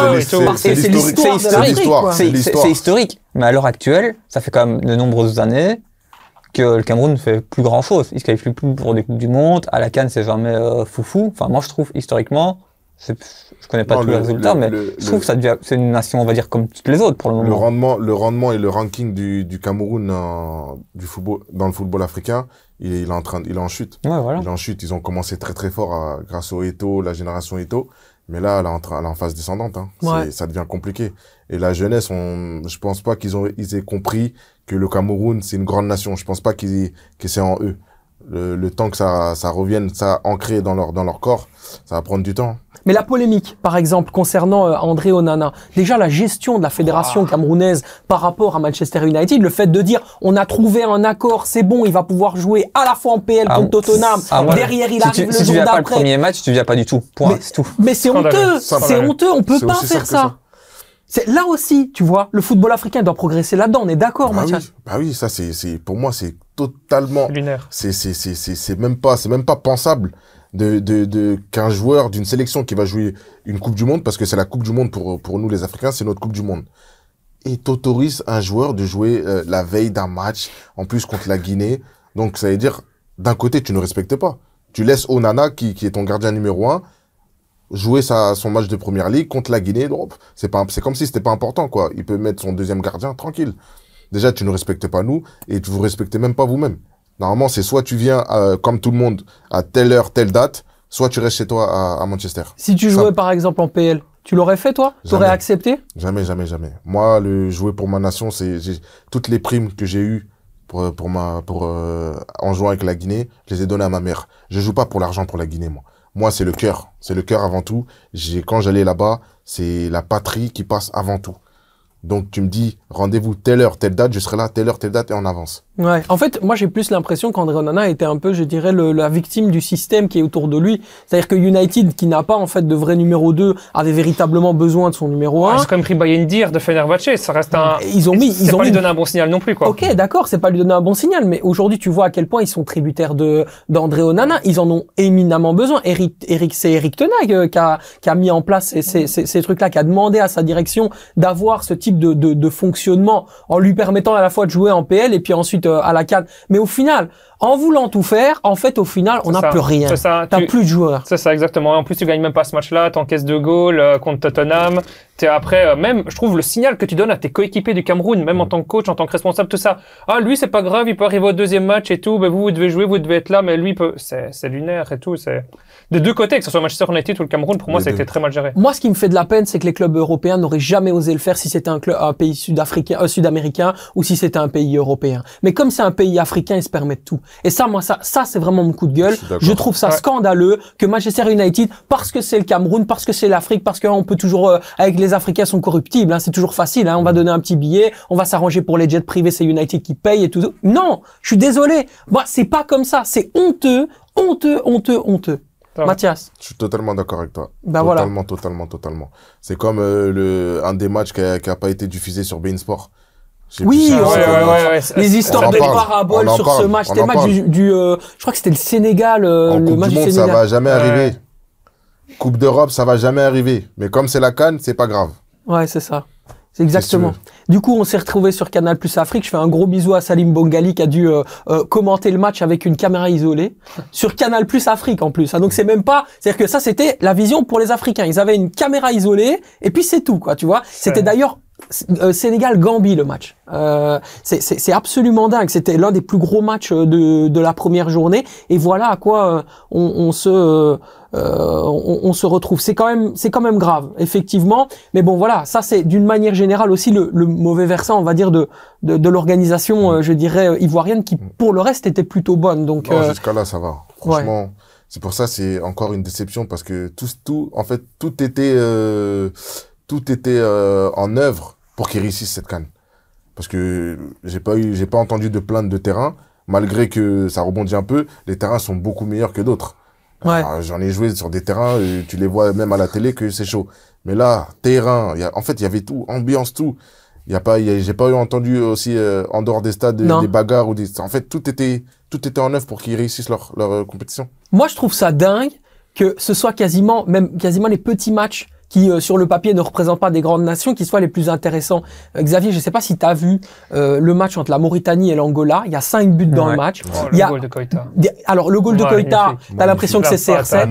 c'est c'est l'historique. l'histoire de C'est l'Afrique, l'histoire. quoi. c'est historique. Mais à l'heure actuelle, ça fait quand même de nombreuses années que le Cameroun ne fait plus grand chose. Il se qualifie plus pour des Coupes du Monde. À la CAN, c'est jamais foufou. Enfin, moi, je trouve, historiquement, je connais pas Non, tous les résultats, mais je trouve que c'est une nation, on va dire, comme toutes les autres pour le moment. Le rendement et le ranking du Cameroun du football, dans le football africain, il est en chute. Ouais, voilà. Il est en chute. Ils ont commencé très très fort grâce au Eto'o, la génération Eto'o. Mais là, elle est en phase descendante, hein. Ouais. Ça devient compliqué. Et la jeunesse, je pense pas ils aient compris que le Cameroun, c'est une grande nation. Je pense pas que c'est en eux. Le temps que ça revienne, ça ancré dans leur corps, ça va prendre du temps. Mais la polémique, par exemple, concernant André Onana, déjà la gestion de la fédération camerounaise par rapport à Manchester United, le fait de dire on a trouvé un accord, c'est bon, il va pouvoir jouer à la fois en PL contre Tottenham, derrière il arrive le si tu jour viens pas le d'après. premier match, tu viens pas du tout. Point, c'est tout. Mais c'est honteux, c'est honteux, on peut C'est pas aussi faire simple que ça. C'est là aussi, tu vois, le football africain doit progresser là-dedans, on est d'accord, Mathias? Oui, ça pour moi c'est totalement Lunaire. c'est même pas pensable qu'un joueur d'une sélection qui va jouer une Coupe du Monde, parce que c'est la Coupe du Monde pour nous les Africains, c'est notre Coupe du Monde. Et t'autorises un joueur de jouer la veille d'un match, en plus contre la Guinée. Donc ça veut dire, d'un côté, tu ne respectes pas. Tu laisses Onana, qui est ton gardien numéro 1, jouer son match de première ligue contre la Guinée. Donc, c'est comme si c'était pas important, quoi. Il peut mettre son deuxième gardien tranquille. Déjà, tu ne respectes pas nous et tu vous respectez même pas vous-même. Normalement, c'est soit tu viens, comme tout le monde, à telle heure, telle date, soit tu restes chez toi à Manchester. Si tu jouais par exemple en PL, tu l'aurais fait toi? T'aurais accepté? Jamais, jamais, jamais. Moi, jouer pour ma nation, toutes les primes que j'ai eues en jouant avec la Guinée, je les ai données à ma mère. Je joue pas pour l'argent pour la Guinée, moi. Moi, c'est le cœur. C'est le cœur avant tout. Quand j'allais là-bas, c'est la patrie qui passe avant tout. Donc, tu me dis, rendez-vous telle heure, telle date, je serai là, telle heure, telle date, et on avance. Ouais. En fait, moi, j'ai plus l'impression qu'André Onana était un peu, je dirais, la victime du système qui est autour de lui. C'est-à-dire que United, qui n'a pas, en fait, de vrai numéro 2, avait véritablement besoin de son numéro 1. Ils ont quand même pris Bayern Dir de Fenerbahçe, ça reste un... Ils ont lui donner un bon signal non plus, quoi. Ok, d'accord, c'est pas lui donner un bon signal, mais aujourd'hui, tu vois à quel point ils sont tributaires d'André Onana. Ils en ont éminemment besoin. C'est Eric Tenag qui a mis en place ces trucs-là, qui a demandé à sa direction d'avoir ce type de fonctionnement en lui permettant à la fois de jouer en PL et puis ensuite à la CAN. Mais au final, en voulant tout faire, en fait, au final, on n'a plus rien. T'as plus de joueurs. C'est ça, exactement. En plus, tu gagnes même pas ce match-là, t'encaisses 2 goals contre Tottenham. T'es après, même, je trouve, le signal que tu donnes à tes coéquipiers du Cameroun, même en tant que coach, en tant que responsable, tout ça. Ah, lui, c'est pas grave, il peut arriver au deuxième match et tout. Ben, vous devez jouer, vous devez être là, mais lui c'est lunaire et tout. C'est des deux côtés, que ce soit Manchester United ou le Cameroun, pour moi, ça a été très mal géré. Moi, ce qui me fait de la peine, c'est que les clubs européens n'auraient jamais osé le faire si c'était un pays sud-américain ou si c'était un pays européen. Mais comme c'est un pays africain, ils se permettent tout. Et ça, moi, ça, c'est vraiment mon coup de gueule. Je trouve ça scandaleux que Manchester United, parce que c'est le Cameroun, parce que c'est l'Afrique, parce qu'on peut toujours, avec les Africains sont corruptibles, hein, c'est toujours facile, hein, on va donner un petit billet, on va s'arranger pour les jets privés, c'est United qui paye et tout. Non, je suis désolé. Moi, c'est pas comme ça. C'est honteux, honteux, honteux, honteux. Mathias. Je suis totalement d'accord avec toi. Bah totalement. C'est comme un des matchs qui a pas été diffusé sur beIN Sport. Oui, les histoires de paraboles sur ce match. C'était le match je crois que c'était le Sénégal, le match du Sénégal. Ça va jamais arriver. Coupe d'Europe, ça va jamais arriver. Mais comme c'est la CAN, c'est pas grave. Ouais, c'est ça. C'est exactement. Du coup, on s'est retrouvé sur Canal Plus Afrique. Je fais un gros bisou à Salim Bongali qui a dû commenter le match avec une caméra isolée sur Canal Plus Afrique en plus. Ah, donc c'est même pas, c'est-à-dire que ça c'était la vision pour les Africains. Ils avaient une caméra isolée et puis c'est tout, quoi. Tu vois. C'était d'ailleurs Sénégal-Gambie le match. C'est absolument dingue. C'était l'un des plus gros matchs de la première journée. Et voilà à quoi on se retrouve. C'est quand même grave, effectivement. Mais bon, voilà, ça c'est d'une manière générale aussi le mauvais versant, on va dire, de l'organisation, je dirais, ivoirienne, qui pour le reste était plutôt bonne. Donc jusqu'à là, ça va. Franchement, c'est pour ça, c'est encore une déception parce que en fait, tout était en œuvre pour qu'ils réussissent cette CAN. Parce que j'ai pas entendu de plainte de terrain, malgré que ça rebondit un peu, les terrains sont beaucoup meilleurs que d'autres. Ouais. J'en ai joué sur des terrains, tu les vois même à la télé que c'est chaud. Mais là, terrain, en fait, il y avait tout, ambiance, tout. J'ai pas entendu aussi, en dehors des stades, des bagarres en fait, tout était en œuvre pour qu'ils réussissent leur compétition. Moi, je trouve ça dingue que ce soit quasiment les petits matchs qui sur le papier ne représentent pas des grandes nations, qui soient les plus intéressants. Xavier, je sais pas si tu as vu le match entre la Mauritanie et l'Angola. Il y a 5 buts dans le match. Le goal de Koïta. Alors le goal de Koïta, t'as l'impression que c'est CR7.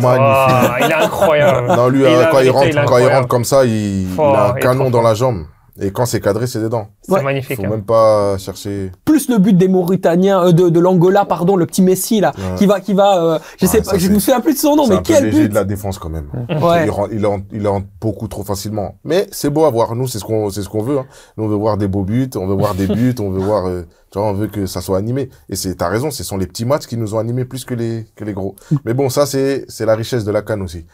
Il est incroyable. Non, lui, quand il rentre comme ça, il a un canon dans la jambe. Et quand c'est cadré, c'est dedans. C'est magnifique. Faut même pas chercher. Plus le but des Mauritaniens, de l'Angola, pardon, le petit Messi, là, qui va, je sais pas, je me souviens plus de son nom, mais quel but! C'est un peu léger de la défense, quand même. Ouais. Il rentre beaucoup trop facilement. Mais c'est beau à voir. Nous, c'est ce qu'on veut, hein. Nous, on veut voir des beaux buts, on veut voir des buts, on veut voir, tu vois, on veut que ça soit animé. Et t'as raison, ce sont les petits matchs qui nous ont animés plus que les gros. Mais bon, ça, c'est la richesse de la CAN aussi.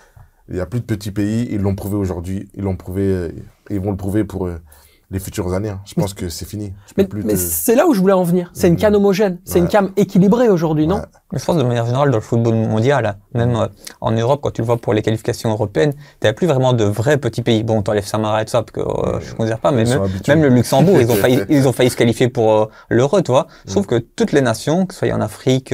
Il y a plus de petits pays, ils l'ont prouvé aujourd'hui, ils vont le prouver pour les futures années. Hein. Je pense que c'est fini. Mais c'est là où je voulais en venir. C'est une CAN homogène, c'est une CAN équilibrée aujourd'hui, non? Mais je pense de manière générale dans le football mondial, même en Europe, quand tu le vois pour les qualifications européennes, t'as plus vraiment de vrais petits pays. Bon, t'enlèves Saint-Marin et tout ça, parce que je ne considère pas, mais même le Luxembourg, ils ont failli se qualifier pour l'Euro, tu vois. Je trouve que toutes les nations, que ce soit en Afrique,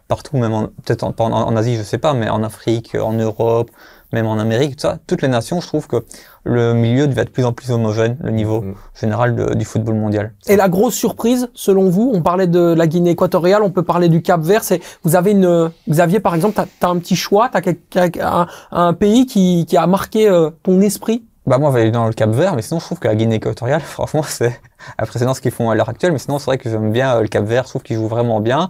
partout, même peut-être en Asie, je sais pas, mais en Afrique, en Europe, même en Amérique, tout ça, toutes les nations, je trouve que le milieu devait être de plus en plus homogène, le niveau général du football mondial. Et la grosse surprise, selon vous, on parlait de la Guinée équatoriale, on peut parler du Cap-Vert, c'est, Xavier, par exemple, t'as un petit choix, t'as un pays qui a marqué ton esprit? Bah moi, j'allais dans le Cap-Vert, mais sinon, je trouve que la Guinée équatoriale, franchement, c'est impressionnant ce qu'ils font à l'heure actuelle, mais sinon, c'est vrai que j'aime bien le Cap-Vert, je trouve qu'ils jouent vraiment bien.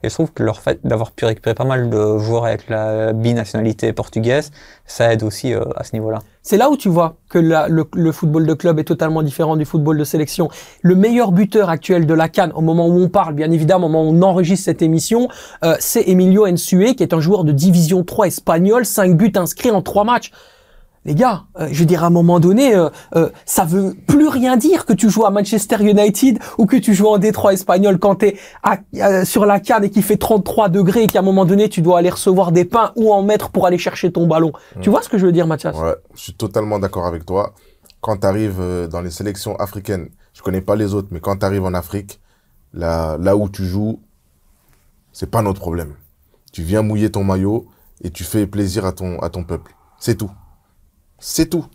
Et je trouve que leur fait d'avoir pu récupérer pas mal de joueurs avec la binationalité portugaise, ça aide aussi à ce niveau-là. C'est là où tu vois que le football de club est totalement différent du football de sélection. Le meilleur buteur actuel de la CAN, au moment où on parle, bien évidemment, au moment où on enregistre cette émission, c'est Emilio Nsue, qui est un joueur de division 3 espagnol, 5 buts inscrits en 3 matchs. Les gars, je veux dire, à un moment donné, ça veut plus rien dire que tu joues à Manchester United ou que tu joues en Détroit espagnol quand t'es sur la CAN et qu'il fait 33 degrés et qu'à un moment donné, tu dois aller recevoir des pains ou en mettre pour aller chercher ton ballon. Tu vois ce que je veux dire, Mathias? Ouais, je suis totalement d'accord avec toi. Quand tu arrives dans les sélections africaines, je connais pas les autres, mais quand tu arrives en Afrique, là où tu joues, c'est pas notre problème. Tu viens mouiller ton maillot et tu fais plaisir à ton peuple. C'est tout. C'est tout.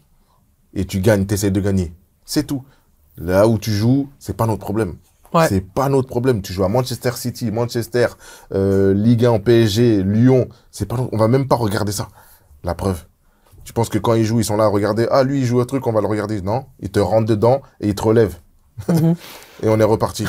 Et tu gagnes, t'essaies de gagner. C'est tout. Là où tu joues, c'est pas notre problème. Ouais. C'est pas notre problème. Tu joues à Manchester City, Manchester, Ligue 1, PSG, Lyon. On va même pas regarder ça. La preuve. Tu penses que quand ils jouent, ils sont là à regarder. Ah, lui, il joue un truc, on va le regarder. Non. Ils te rentrent dedans et ils te relèvent. Et on est reparti.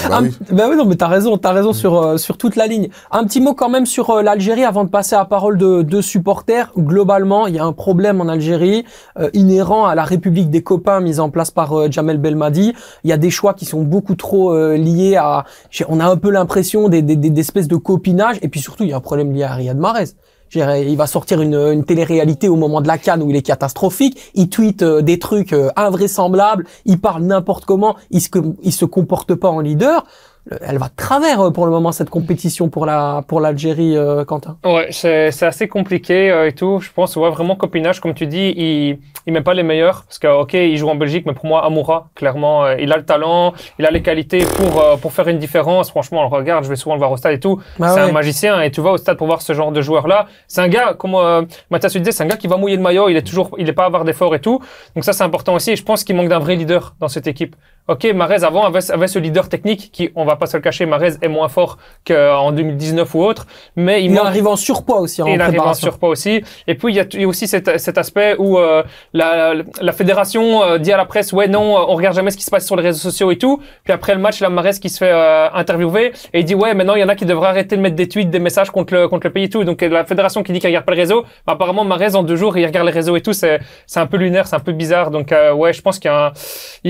Bah oui. Bah oui, non, mais t'as raison sur toute la ligne. Un petit mot quand même sur l'Algérie avant de passer à la parole de supporters. Globalement, il y a un problème en Algérie inhérent à la République des copains mise en place par Jamel Belmadi. Il y a des choix qui sont beaucoup trop liés à. On a un peu l'impression des espèces de copinage. Et puis surtout, il y a un problème lié à Riyad Mahrez. Il va sortir une télé-réalité au moment de la CAN où il est catastrophique. Il tweet des trucs invraisemblables. Il parle n'importe comment. Il se comporte pas en leader. Elle va de travers pour le moment cette compétition pour l'Algérie, Quentin. Ouais, c'est assez compliqué et tout. Je pense ouais vraiment copinage comme tu dis. Il met pas les meilleurs parce que ok il joue en Belgique, mais pour moi Amoura clairement il a le talent, il a les qualités pour faire une différence. Franchement on le regarde, je vais souvent le voir au stade et tout. Bah c'est ouais. un magicien et tu vas au stade pour voir ce genre de joueur là. C'est un gars comme Mathias le disait, c'est un gars qui va mouiller le maillot. Il est pas à avoir d'effort et tout. Donc ça c'est important aussi. Et je pense qu'il manque d'un vrai leader dans cette équipe. Ok, Mahrez avant avait ce leader technique qui, on va pas se le cacher, Mahrez est moins fort qu'en 2019 ou autre, mais il arrive en surpoids aussi. Il arrive en surpoids aussi. Et puis il y a aussi cet aspect où la fédération dit à la presse ouais non, on regarde jamais ce qui se passe sur les réseaux sociaux et tout. Puis après le match, la Mahrez qui se fait interviewer et il dit ouais maintenant il y en a qui devraient arrêter de mettre des tweets, des messages contre le pays et tout. Donc la fédération qui dit qu'elle regarde pas le réseau, bah, apparemment Mahrez en 2 jours il regarde les réseaux et tout. C'est un peu lunaire, c'est un peu bizarre. Donc ouais, je pense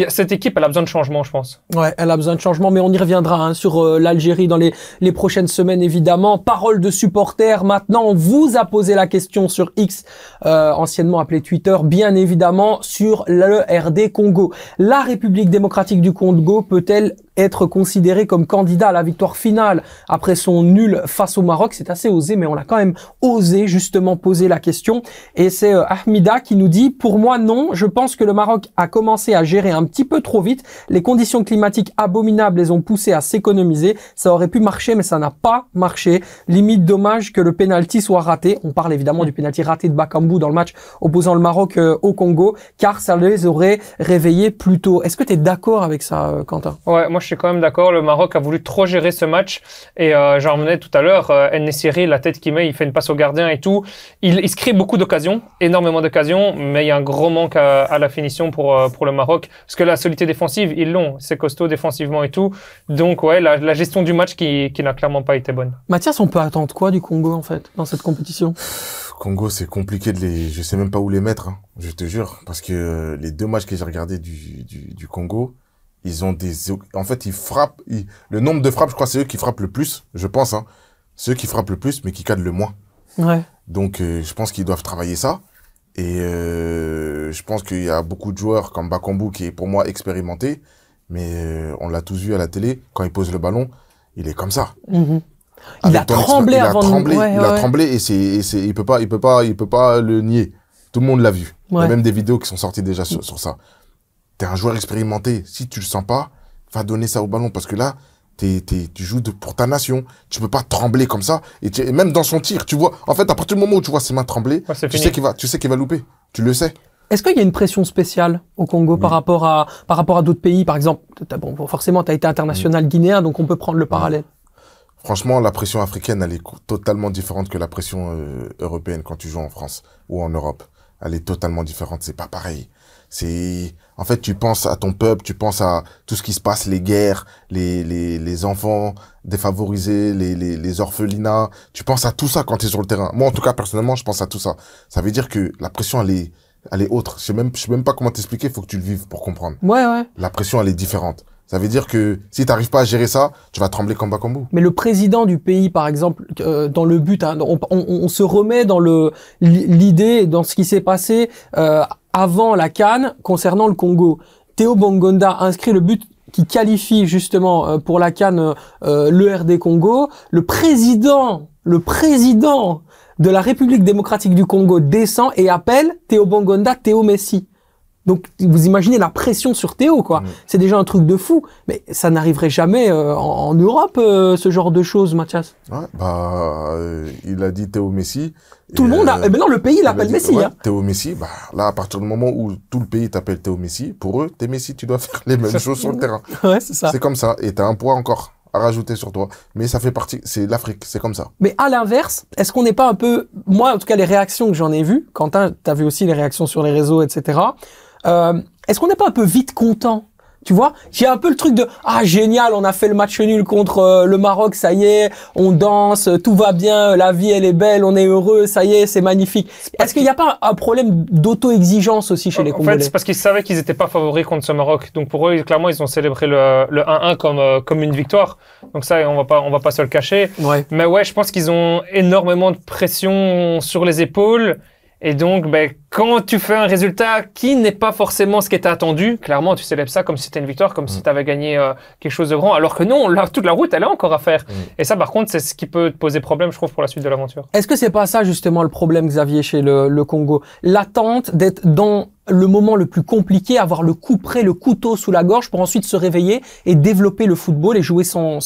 cette équipe elle a besoin de changement, je pense. Ouais, elle a besoin de changement, mais on y reviendra sur l'Algérie dans les prochaines semaines, évidemment. Parole de supporters, maintenant, on vous a posé la question sur X, anciennement appelé Twitter, bien évidemment, sur le RD Congo. La République démocratique du Congo peut-elle être considérée comme candidat à la victoire finale après son nul face au Maroc? C'est assez osé, mais on a quand même osé justement poser la question. Et c'est Ahmida qui nous dit, pour moi non, je pense que le Maroc a commencé à gérer un petit peu trop vite. Les conditions climatiques abominables les ont poussés à s'économiser. Ça aurait pu marcher, mais ça n'a pas marché. Limite dommage que le penalty soit raté. On parle évidemment du penalty raté de Bakambu dans le match opposant le Maroc au Congo, car ça les aurait réveillés plus tôt. Est-ce que tu es d'accord avec ça, Quentin? Ouais, moi je suis quand même d'accord. Le Maroc a voulu trop gérer ce match et j'en revenais tout à l'heure. En-Nesyri, la tête qu'il met, il fait une passe au gardien et tout. Il se crée beaucoup d'occasions, énormément d'occasions, mais il y a un gros manque à la finition pour le Maroc, parce que la solidité défensive, ils l'ont. C'est costaud défensivement et tout. Donc ouais, la gestion du match qui n'a clairement pas été bonne. Mathias, on peut attendre quoi du Congo en fait dans cette compétition? Congo, c'est compliqué je sais même pas où les mettre, hein, je te jure, parce que les 2 matchs que j'ai regardés du Congo, ils ont en fait, ils frappent, le nombre de frappes, je crois, c'est eux qui frappent le plus, je pense, hein. C'est eux qui frappent le plus, mais qui cadrent le moins. Ouais. Donc, je pense qu'ils doivent travailler ça. Et je pense qu'il y a beaucoup de joueurs comme Bakambu qui est pour moi expérimenté, mais on l'a tous vu à la télé, quand il pose le ballon, il est comme ça. Mm-hmm. Il a tremblé avant de... Il a tremblé et il peut pas le nier. Tout le monde l'a vu. Il y a même des vidéos qui sont sorties déjà sur ça. T'es un joueur expérimenté. Si tu le sens pas, va donner ça au ballon parce que là, Tu joues pour ta nation. Tu peux pas trembler comme ça. Et même dans son tir, tu vois. En fait, à partir du moment où tu vois ses mains trembler, tu sais qu'il va louper. Tu le sais. Est-ce qu'il y a une pression spéciale au Congo par rapport à d'autres pays? Par exemple, forcément, tu as été international guinéen, donc on peut prendre le parallèle. Franchement, la pression africaine, elle est totalement différente que la pression européenne quand tu joues en France ou en Europe. Elle est totalement différente. C'est pas pareil. En fait, tu penses à ton peuple, tu penses à tout ce qui se passe, les guerres, les enfants défavorisés, les orphelinats. Tu penses à tout ça quand tu es sur le terrain. Moi, en tout cas, personnellement, je pense à tout ça. Ça veut dire que la pression, elle est autre. Je sais même pas comment t'expliquer, faut que tu le vives pour comprendre. Ouais. La pression, elle est différente. Ça veut dire que si t'arrives pas à gérer ça, tu vas trembler comme Bakambu. Mais le président du pays, par exemple, dans le but, hein, on se remet dans l'idée, dans ce qui s'est passé avant la CAN concernant le Congo. Théo Bongonda inscrit le but qui qualifie justement pour la CAN l'ERD Congo. Le président de la République démocratique du Congo descend et appelle Théo Bongonda Théo Messi. Donc, vous imaginez la pression sur Théo, quoi. C'est déjà un truc de fou. Mais ça n'arriverait jamais en Europe, ce genre de choses, Mathias. Ouais, il a dit Théo Messi. Tout le monde a... Eh ben non, le pays l'appelle Messi. Ouais, Théo Messi, là, à partir du moment où tout le pays t'appelle Théo Messi, pour eux, t'es Messi, tu dois faire les mêmes choses sur le terrain. Ouais, c'est ça. C'est comme ça. Et t'as un poids encore à rajouter sur toi. Mais ça fait partie... C'est l'Afrique, c'est comme ça. Mais à l'inverse, est-ce qu'on n'est pas un peu... Moi, en tout cas, les réactions que j'en ai vues, Quentin, t'as vu aussi les réactions sur les réseaux, etc., est-ce qu'on n'est pas un peu vite content? Tu vois, j'ai un peu le truc de génial, on a fait le match nul contre le Maroc, ça y est, on danse, tout va bien, la vie elle est belle, on est heureux, ça y est, c'est magnifique. Est-ce qu'il n'y a pas un problème d'auto-exigence aussi chez les Congolais? En fait, c'est parce qu'ils savaient qu'ils n'étaient pas favoris contre ce Maroc. Donc pour eux, clairement, ils ont célébré le 1-1 comme une victoire. Donc ça, on va pas se le cacher. Ouais. Mais ouais, je pense qu'ils ont énormément de pression sur les épaules. Et donc, quand tu fais un résultat qui n'est pas forcément ce qui était attendu, clairement, tu célèbres ça comme si c'était une victoire, comme si tu avais gagné quelque chose de grand, alors que non, toute la route, elle est encore à faire. Et ça, par contre, c'est ce qui peut te poser problème, je trouve, pour la suite de l'aventure. Est-ce que c'est pas ça, justement, le problème, Xavier, chez le Congo? L'attente d'être dans le moment le plus compliqué, avoir le coup près, le couteau sous la gorge pour ensuite se réveiller et développer le football et jouer sans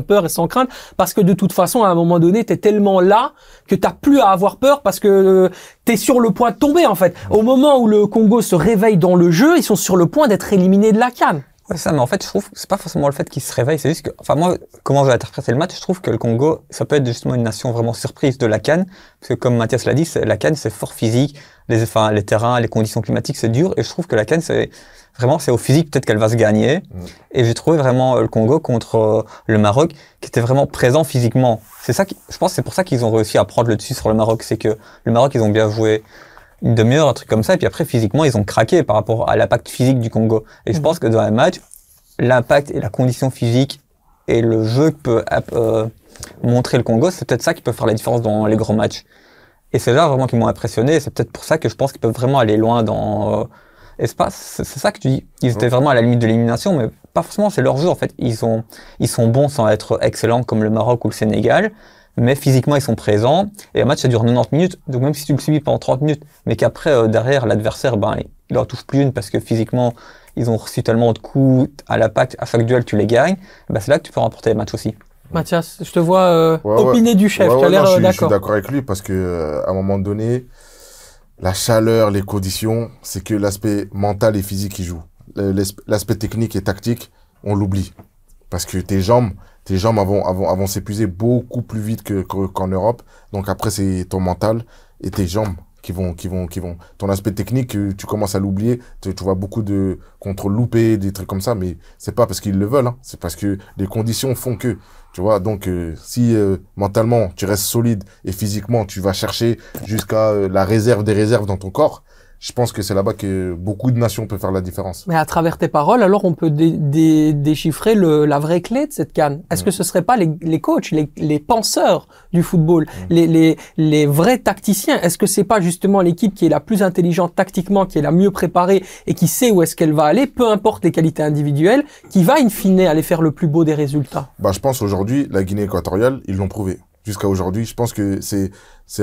peur et sans crainte. Parce que de toute façon, à un moment donné, t'es tellement là que t'as plus à avoir peur parce que t'es sur le point de tomber, en fait. Au moment où le Congo se réveille dans le jeu, ils sont sur le point d'être éliminés de la CAN. Ouais, ça, mais en fait, je trouve que c'est pas forcément le fait qu'ils se réveillent, c'est juste que, enfin, moi, comment j'ai interprété le match, je trouve que le Congo, ça peut être justement une nation vraiment surprise de la CAN, parce que comme Mathias l'a dit, la CAN, c'est fort physique, les terrains, les conditions climatiques, c'est dur, et je trouve que la CAN, c'est au physique peut-être qu'elle va se gagner, et j'ai trouvé vraiment le Congo contre le Maroc, qui était vraiment présent physiquement. C'est ça je pense que c'est pour ça qu'ils ont réussi à prendre le dessus sur le Maroc, c'est que le Maroc, ils ont bien joué une demi-heure, un truc comme ça, et puis après, physiquement, ils ont craqué par rapport à l'impact physique du Congo. Et je pense que dans un match, l'impact et la condition physique et le jeu que peut montrer le Congo, c'est peut-être ça qui peut faire la différence dans les grands matchs. Et c'est là vraiment qui m'ont impressionné, et c'est peut-être pour ça que je pense qu'ils peuvent vraiment aller loin dans... c'est ça que tu dis. Ils étaient vraiment à la limite de l'élimination, mais pas forcément, c'est leur jeu, en fait. Ils sont bons sans être excellents comme le Maroc ou le Sénégal, mais physiquement ils sont présents, et un match ça dure 90 minutes, donc même si tu le subis pendant 30 minutes, mais qu'après derrière l'adversaire, il leur touche plus une parce que physiquement ils ont reçu tellement de coups à l'impact, à chaque duel tu les gagnes, c'est là que tu peux remporter les matchs aussi. Mathias, je te vois opiner du chef, tu as l'air d'accord. Je suis d'accord avec lui parce que à un moment donné, la chaleur, les conditions, c'est que l'aspect mental et physique qui joue. L'aspect technique et tactique, on l'oublie. Parce que tes jambes vont s'épuiser beaucoup plus vite qu'en Europe. Donc après, c'est ton mental et tes jambes qui vont. Ton aspect technique, tu commences à l'oublier. Tu vois beaucoup de contrôles loupés, des trucs comme ça, mais c'est pas parce qu'ils le veulent, hein. C'est parce que les conditions font que. Tu vois, donc si mentalement tu restes solide et physiquement tu vas chercher jusqu'à la réserve des réserves dans ton corps, je pense que c'est là-bas que beaucoup de nations peuvent faire la différence. Mais à travers tes paroles, alors on peut déchiffrer la vraie clé de cette CAN. Est-ce que ce serait pas les coachs, les penseurs du football, les vrais tacticiens? Est-ce que c'est pas justement l'équipe qui est la plus intelligente tactiquement, qui est la mieux préparée et qui sait où est-ce qu'elle va aller, peu importe les qualités individuelles, qui va in fine aller faire le plus beau des résultats? Je pense aujourd'hui, la Guinée équatoriale, ils l'ont prouvé. Jusqu'à aujourd'hui, je pense que c'est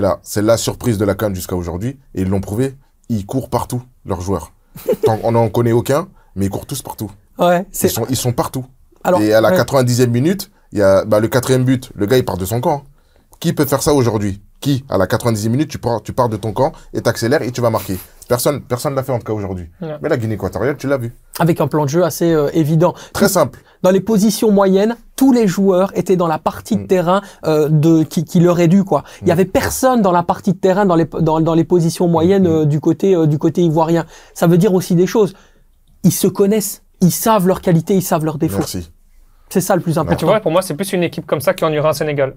la surprise de la CAN jusqu'à aujourd'hui, et ils l'ont prouvé. Ils courent partout, leurs joueurs. On n'en connaît aucun, mais ils courent tous partout. Ouais, ils sont partout. Alors, et à la ouais. 90e minute, il y a le 4e but, le gars il part de son camp. Qui peut faire ça aujourd'hui? Qui? À la 90e minute, tu pars de ton camp et t'accélères et tu vas marquer. Personne l'a fait en tout cas aujourd'hui. Ouais. Mais la Guinée équatoriale, tu l'as vu. Avec un plan de jeu assez évident. Très simple. Dans les positions moyennes, tous les joueurs étaient dans la partie de terrain qui leur est due, quoi. Il y avait personne dans la partie de terrain dans les positions moyennes du côté ivoirien. Ça veut dire aussi des choses. Ils se connaissent, ils savent leurs qualités, ils savent leurs défauts. Merci. C'est ça le plus Tu important. vois, pour moi, c'est plus une équipe comme ça qui ennuiera un Sénégal.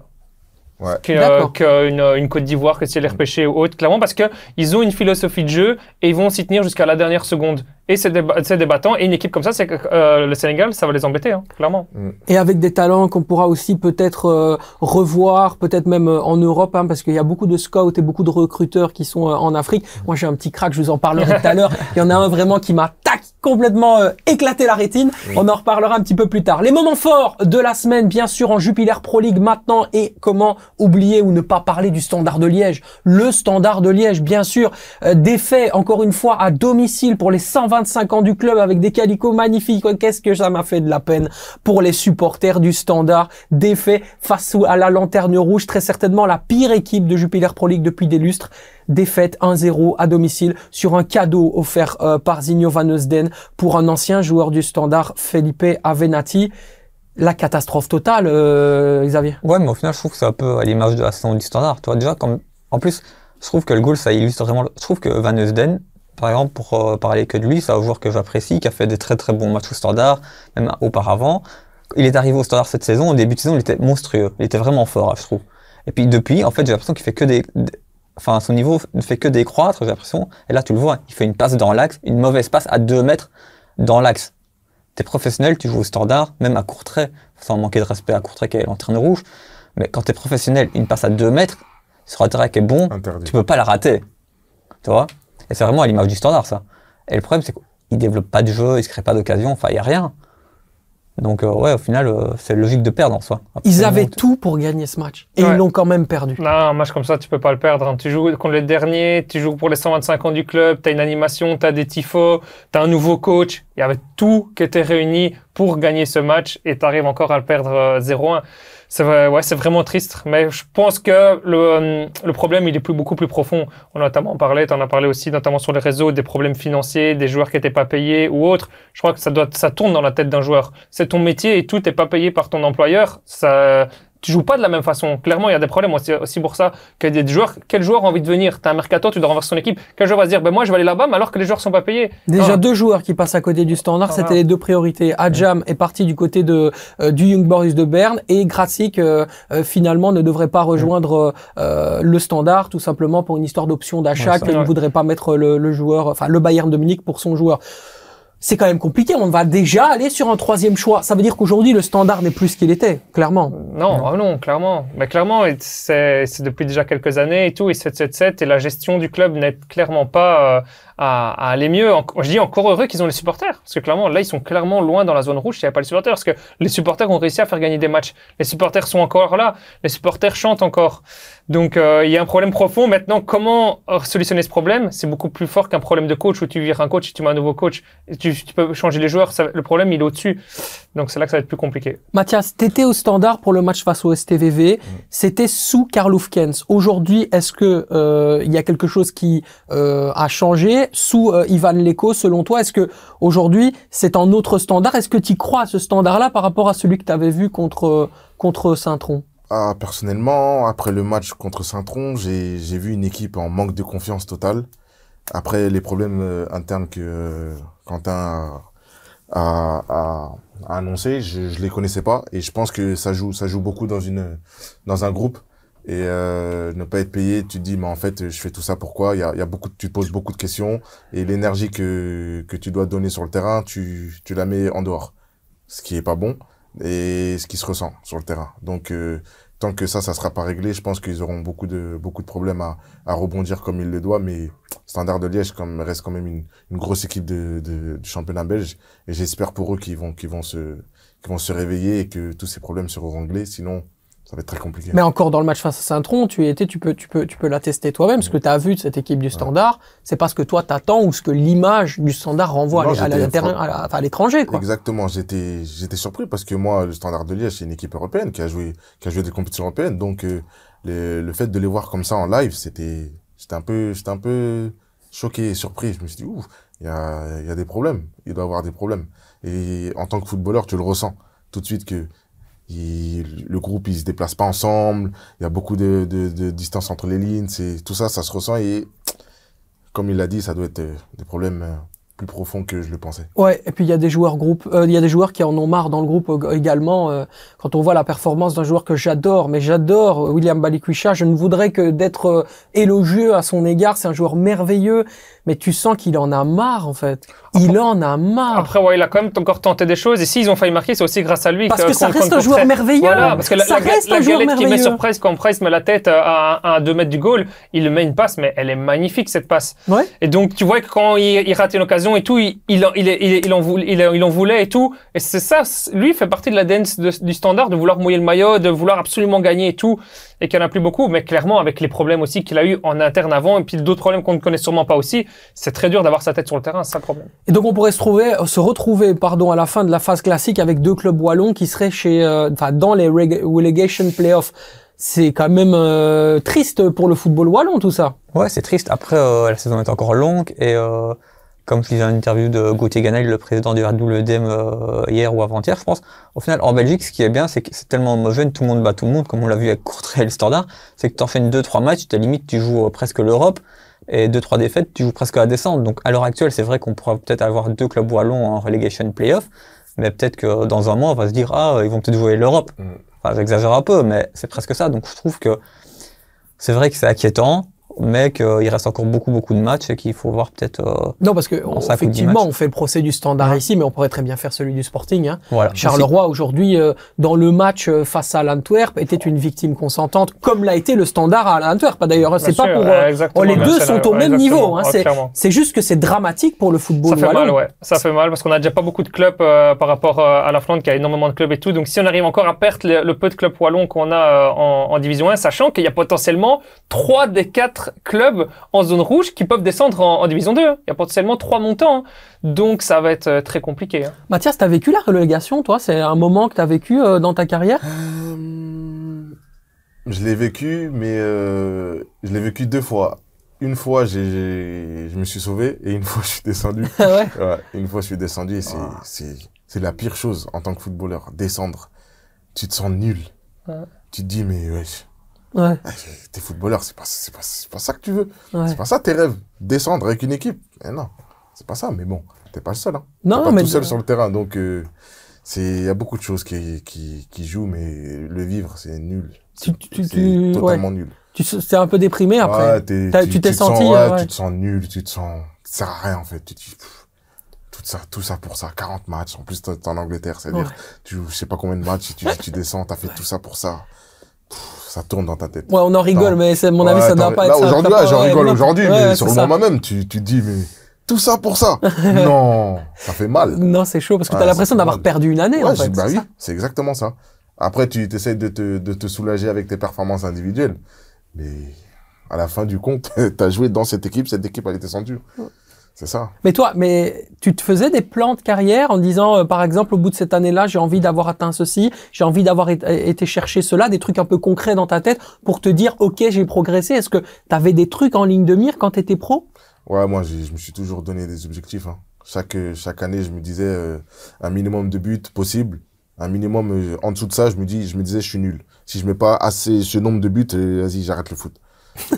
Ouais. D'accord. Qu'une Côte d'Ivoire, que si elle est repêchée ou autre, clairement, parce que ils ont une philosophie de jeu et ils vont s'y tenir jusqu'à la dernière seconde. Et c'est débattant. Et une équipe comme ça, c'est que le Sénégal, ça va les embêter, hein, clairement. Et avec des talents qu'on pourra aussi peut-être revoir, peut-être même en Europe, hein, parce qu'il y a beaucoup de scouts et beaucoup de recruteurs qui sont en Afrique. Moi, j'ai un petit crack, je vous en parlerai tout à l'heure. Il y en a un vraiment qui m'a complètement éclaté la rétine. On en reparlera un petit peu plus tard. Les moments forts de la semaine, bien sûr, en Jupiler Pro League maintenant. Et comment oublier ou ne pas parler du Standard de Liège. Le Standard de Liège, bien sûr, défait encore une fois à domicile pour les 125 ans du club avec des calicots magnifiques. Qu'est-ce que ça m'a fait de la peine pour les supporters du Standard. Défait face à la Lanterne Rouge, très certainement la pire équipe de Jupiler Pro League depuis des lustres. Défaite 1-0 à domicile sur un cadeau offert par Zinho Van Heusden pour un ancien joueur du Standard, Felipe Avenatti. La catastrophe totale, Xavier. Ouais, mais au final, je trouve que c'est un peu à l'image de la saison du Standard. Tu vois, déjà, en plus, je trouve que le goal, ça illustre vraiment. Je trouve que Van Heusden, par exemple, pour parler que de lui, c'est un joueur que j'apprécie, qui a fait des très très bons matchs au Standard, même auparavant. Il est arrivé au Standard cette saison. Au début de saison, il était monstrueux. Il était vraiment fort, je trouve. Et puis depuis, en fait, j'ai l'impression qu'il fait que enfin, son niveau ne fait que décroître, j'ai l'impression. Et là, tu le vois, il fait une passe dans l'axe, une mauvaise passe à 2 mètres dans l'axe. T'es professionnel, tu joues au Standard, même à Courtrai, sans manquer de respect à Courtrai qui est Lanterne Rouge. Mais quand t'es professionnel, une passe à 2 mètres, sur un terrain qui est bon, Interdit. tu peux pas la rater. Tu vois? Et c'est vraiment à l'image du Standard, ça. Et le problème, c'est qu'il développe pas de jeu, il se crée pas d'occasion, enfin, il y a rien. Donc, ouais, au final, c'est logique de perdre en soi. Ils avaient tout pour gagner ce match. Et ils l'ont quand même perdu. Non, un match comme ça, tu peux pas le perdre. Hein. Tu joues contre les derniers, tu joues pour les 125 ans du club, tu as une animation, tu as des tifos, tu as un nouveau coach. Il y avait tout qui était réuni pour gagner ce match et tu arrives encore à le perdre 0-1. C'est vraiment triste. Mais je pense que le problème, il est beaucoup plus profond. On a notamment parlé, tu en as parlé aussi, notamment sur les réseaux, des problèmes financiers, des joueurs qui n'étaient pas payés ou autres. Je crois que ça tourne dans la tête d'un joueur. C'est ton métier et tout n'est pas payé par ton employeur. Tu joues pas de la même façon. Clairement, il y a des problèmes aussi pour ça. Que des joueurs, quel joueur a envie de venir? T'as un mercato, tu dois renverser son équipe. Quel joueur va se dire, ben moi, je vais aller là-bas, mais alors que les joueurs sont pas payés? Déjà 2 joueurs qui passent à côté du Standard, c'était les 2 priorités. Adjam est parti du côté du Young Boys de Berne et Gracic finalement ne devrait pas rejoindre le Standard tout simplement pour une histoire d'option d'achat qu'il ne voudrait pas mettre le joueur, enfin le Bayern de Munich pour son joueur. C'est quand même compliqué. On va déjà aller sur un 3e choix. Ça veut dire qu'aujourd'hui, le Standard n'est plus ce qu'il était, clairement. Non, clairement. Mais clairement, c'est depuis déjà quelques années et tout, et 7-7-7, et la gestion du club n'est clairement pas à aller mieux. Je dis encore heureux qu'ils ont les supporters, parce que clairement, là, ils sont clairement loin dans la zone rouge s'il n'y a pas les supporters, parce que les supporters ont réussi à faire gagner des matchs. Les supporters sont encore là, les supporters chantent encore. Donc, il y a un problème profond. Maintenant, comment solutionner ce problème? C'est beaucoup plus fort qu'un problème de coach où tu vires un coach et tu mets un nouveau coach. Tu peux changer les joueurs. Le problème, il est au-dessus. Donc, c'est là que ça va être plus compliqué. Mathias, t'étais au Standard pour le match face au STVV. C'était sous Karl Hufkens. Aujourd'hui, est-ce que il y a quelque chose qui a changé sous Ivan Leko, selon toi? Est-ce que aujourd'hui, c'est un autre Standard? Est-ce que tu crois à ce Standard-là par rapport à celui que tu avais vu contre Saint-Tron? Ah, personnellement, après le match contre Saint-Tron, j'ai vu une équipe en manque de confiance totale. Après les problèmes internes que Quentin a annoncé, je les connaissais pas et je pense que ça joue beaucoup dans un groupe et ne pas être payé, tu te dis mais en fait je fais tout ça pourquoi? Il y a tu te poses beaucoup de questions et l'énergie que tu dois donner sur le terrain, tu la mets en dehors, ce qui est pas bon et ce qui se ressent sur le terrain. Donc tant que ça sera pas réglé, je pense qu'ils auront beaucoup de problèmes à rebondir comme il le doit, mais Standard de Liège reste quand même une grosse équipe du championnat belge et j'espère pour eux qu'ils vont se réveiller et que tous ces problèmes seront réglés, sinon ça va être très compliqué. Mais encore dans le match face à Saint-Tron, tu peux l'attester toi-même, ce que tu as vu de cette équipe du Standard, c'est pas ce que toi t'attends ou ce que l'image du Standard renvoie à l'étranger, quoi. Exactement, j'étais surpris parce que moi, le Standard de Liège, c'est une équipe européenne qui a joué des compétitions européennes, donc le fait de les voir comme ça en live, j'étais un peu choqué et surpris. Je me suis dit, ouh, il y a des problèmes, il doit y avoir des problèmes. Et en tant que footballeur, tu le ressens tout de suite que le groupe, il se déplace pas ensemble, il y a beaucoup de distance entre les lignes, tout ça, ça se ressent et, comme il l'a dit, ça doit être des problèmes plus profonds que je le pensais. Ouais, et puis il y a des joueurs qui en ont marre dans le groupe également. Quand on voit la performance d'un joueur que j'adore, William Balikwisha, je ne voudrais que d'être élogieux à son égard, c'est un joueur merveilleux, mais tu sens qu'il en a marre, en fait. Il en a marre. Après, ouais, il a quand même encore tenté des choses. Et s'ils ont failli marquer, c'est aussi grâce à lui. Parce que ça reste un joueur merveilleux. Voilà, parce que la galette qu'il met sur Price, quand Price met la tête à 2 mètres du goal, il met une passe, mais elle est magnifique, cette passe. Ouais. Et donc, tu vois que quand il rate une occasion et tout, il en voulait et tout. Et c'est ça, lui fait partie de la dance du Standard, de vouloir mouiller le maillot, de vouloir absolument gagner et tout. Et qu'il n'y en a plus beaucoup, mais clairement, avec les problèmes aussi qu'il a eu en interne avant, et puis d'autres problèmes qu'on ne connaît sûrement pas aussi, c'est très dur d'avoir sa tête sur le terrain, c'est ça le problème. Et donc on pourrait se retrouver, à la fin de la phase classique avec 2 clubs wallons qui seraient dans les relegation playoffs. C'est quand même triste pour le football wallon, tout ça. Ouais, c'est triste. Après, la saison est encore longue et comme je lisais une interview de Gauthier Ganel, le président du RWDM, hier ou avant-hier, je pense. Au final, en Belgique, ce qui est bien, c'est que c'est tellement homogène, tout le monde bat tout le monde, comme on l'a vu avec Courtrai et le Standard. C'est que tu enchaînes 2-3 matchs, tu joues presque l'Europe, et 2-3 défaites, tu joues presque la descente. Donc, à l'heure actuelle, c'est vrai qu'on pourra peut-être avoir 2 clubs wallons en relegation playoff, mais peut-être que dans un mois, on va se dire, ils vont peut-être jouer l'Europe. Enfin, j'exagère un peu, mais c'est presque ça. Donc, je trouve que c'est vrai que c'est inquiétant, mais qu'il reste encore beaucoup de matchs et qu'il faut voir peut-être... non, parce que effectivement, on fait le procès du Standard ici, mais on pourrait très bien faire celui du Sporting. Hein. Voilà. Charleroi, aujourd'hui, dans le match face à l'Antwerp, était une victime consentante, comme l'a été le Standard à l'Antwerp. D'ailleurs, c'est pas pour... les deux sont au même niveau. Hein. C'est juste que c'est dramatique pour le football. Ça fait mal, ouais. Ça fait mal, parce qu'on a déjà pas beaucoup de clubs par rapport à la Flandre, qui a énormément de clubs et tout. Donc, si on arrive encore à perdre le peu de clubs wallons qu'on a en Division 1, sachant qu'il y a potentiellement 3 des 4 clubs en zone rouge qui peuvent descendre en Division 2. Il y a potentiellement 3 montants. Donc, ça va être très compliqué. Mathias, t'as vécu la relégation, toi? C'est un moment que t'as vécu dans ta carrière? Je l'ai vécu, mais je l'ai vécu 2 fois. Une fois, je me suis sauvé et une fois, je suis descendu. Ouais. Ouais, une fois, je suis descendu et c'est la pire chose en tant que footballeur. Descendre. Tu te sens nul. Ouais. Tu te dis, mais wesh. Ouais. T'es footballeur, c'est pas ça que tu veux. Ouais. C'est pas ça tes rêves. Descendre avec une équipe. Non, c'est pas ça. Mais bon, t'es pas le seul. Hein. Non, t'es pas mais tout seul sur le terrain. Donc, il y a beaucoup de choses qui jouent, mais le vivre, c'est nul. C'est totalement nul. Tu t'es un peu déprimé après. Ouais, tu t'es senti. Tu te sens nul, ça sert à rien en fait. Tu te dis, tout ça pour ça, 40 matchs. En plus, t'es en Angleterre, c'est-à-dire, tu joues je sais pas combien de matchs, tu descends, t'as fait tout ça pour ça. Ça tourne dans ta tête. Ouais, on en rigole, mais c'est mon avis, ça doit pas être ça. Aujourd'hui, j'en rigole aujourd'hui, mais sur le moment même, tu te dis, mais tout ça pour ça. Non, ça fait mal. Non, c'est chaud parce que t'as l'impression d'avoir perdu une année, en fait. Bah oui, c'est exactement ça. Après, tu essaies de te soulager avec tes performances individuelles. Mais à la fin du compte, t'as joué dans cette équipe elle est descendue. C'est ça. Mais toi, tu te faisais des plans de carrière en disant, par exemple, au bout de cette année-là, j'ai envie d'avoir atteint ceci, j'ai envie d'avoir été chercher cela, des trucs un peu concrets dans ta tête pour te dire, ok, j'ai progressé. Est-ce que t'avais des trucs en ligne de mire quand t'étais pro? Ouais, moi, je me suis toujours donné des objectifs. Hein. Chaque année, je me disais un minimum de buts possible. Un minimum, en dessous de ça, je me disais, je suis nul. Si je mets pas assez ce nombre de buts, vas-y, j'arrête le foot.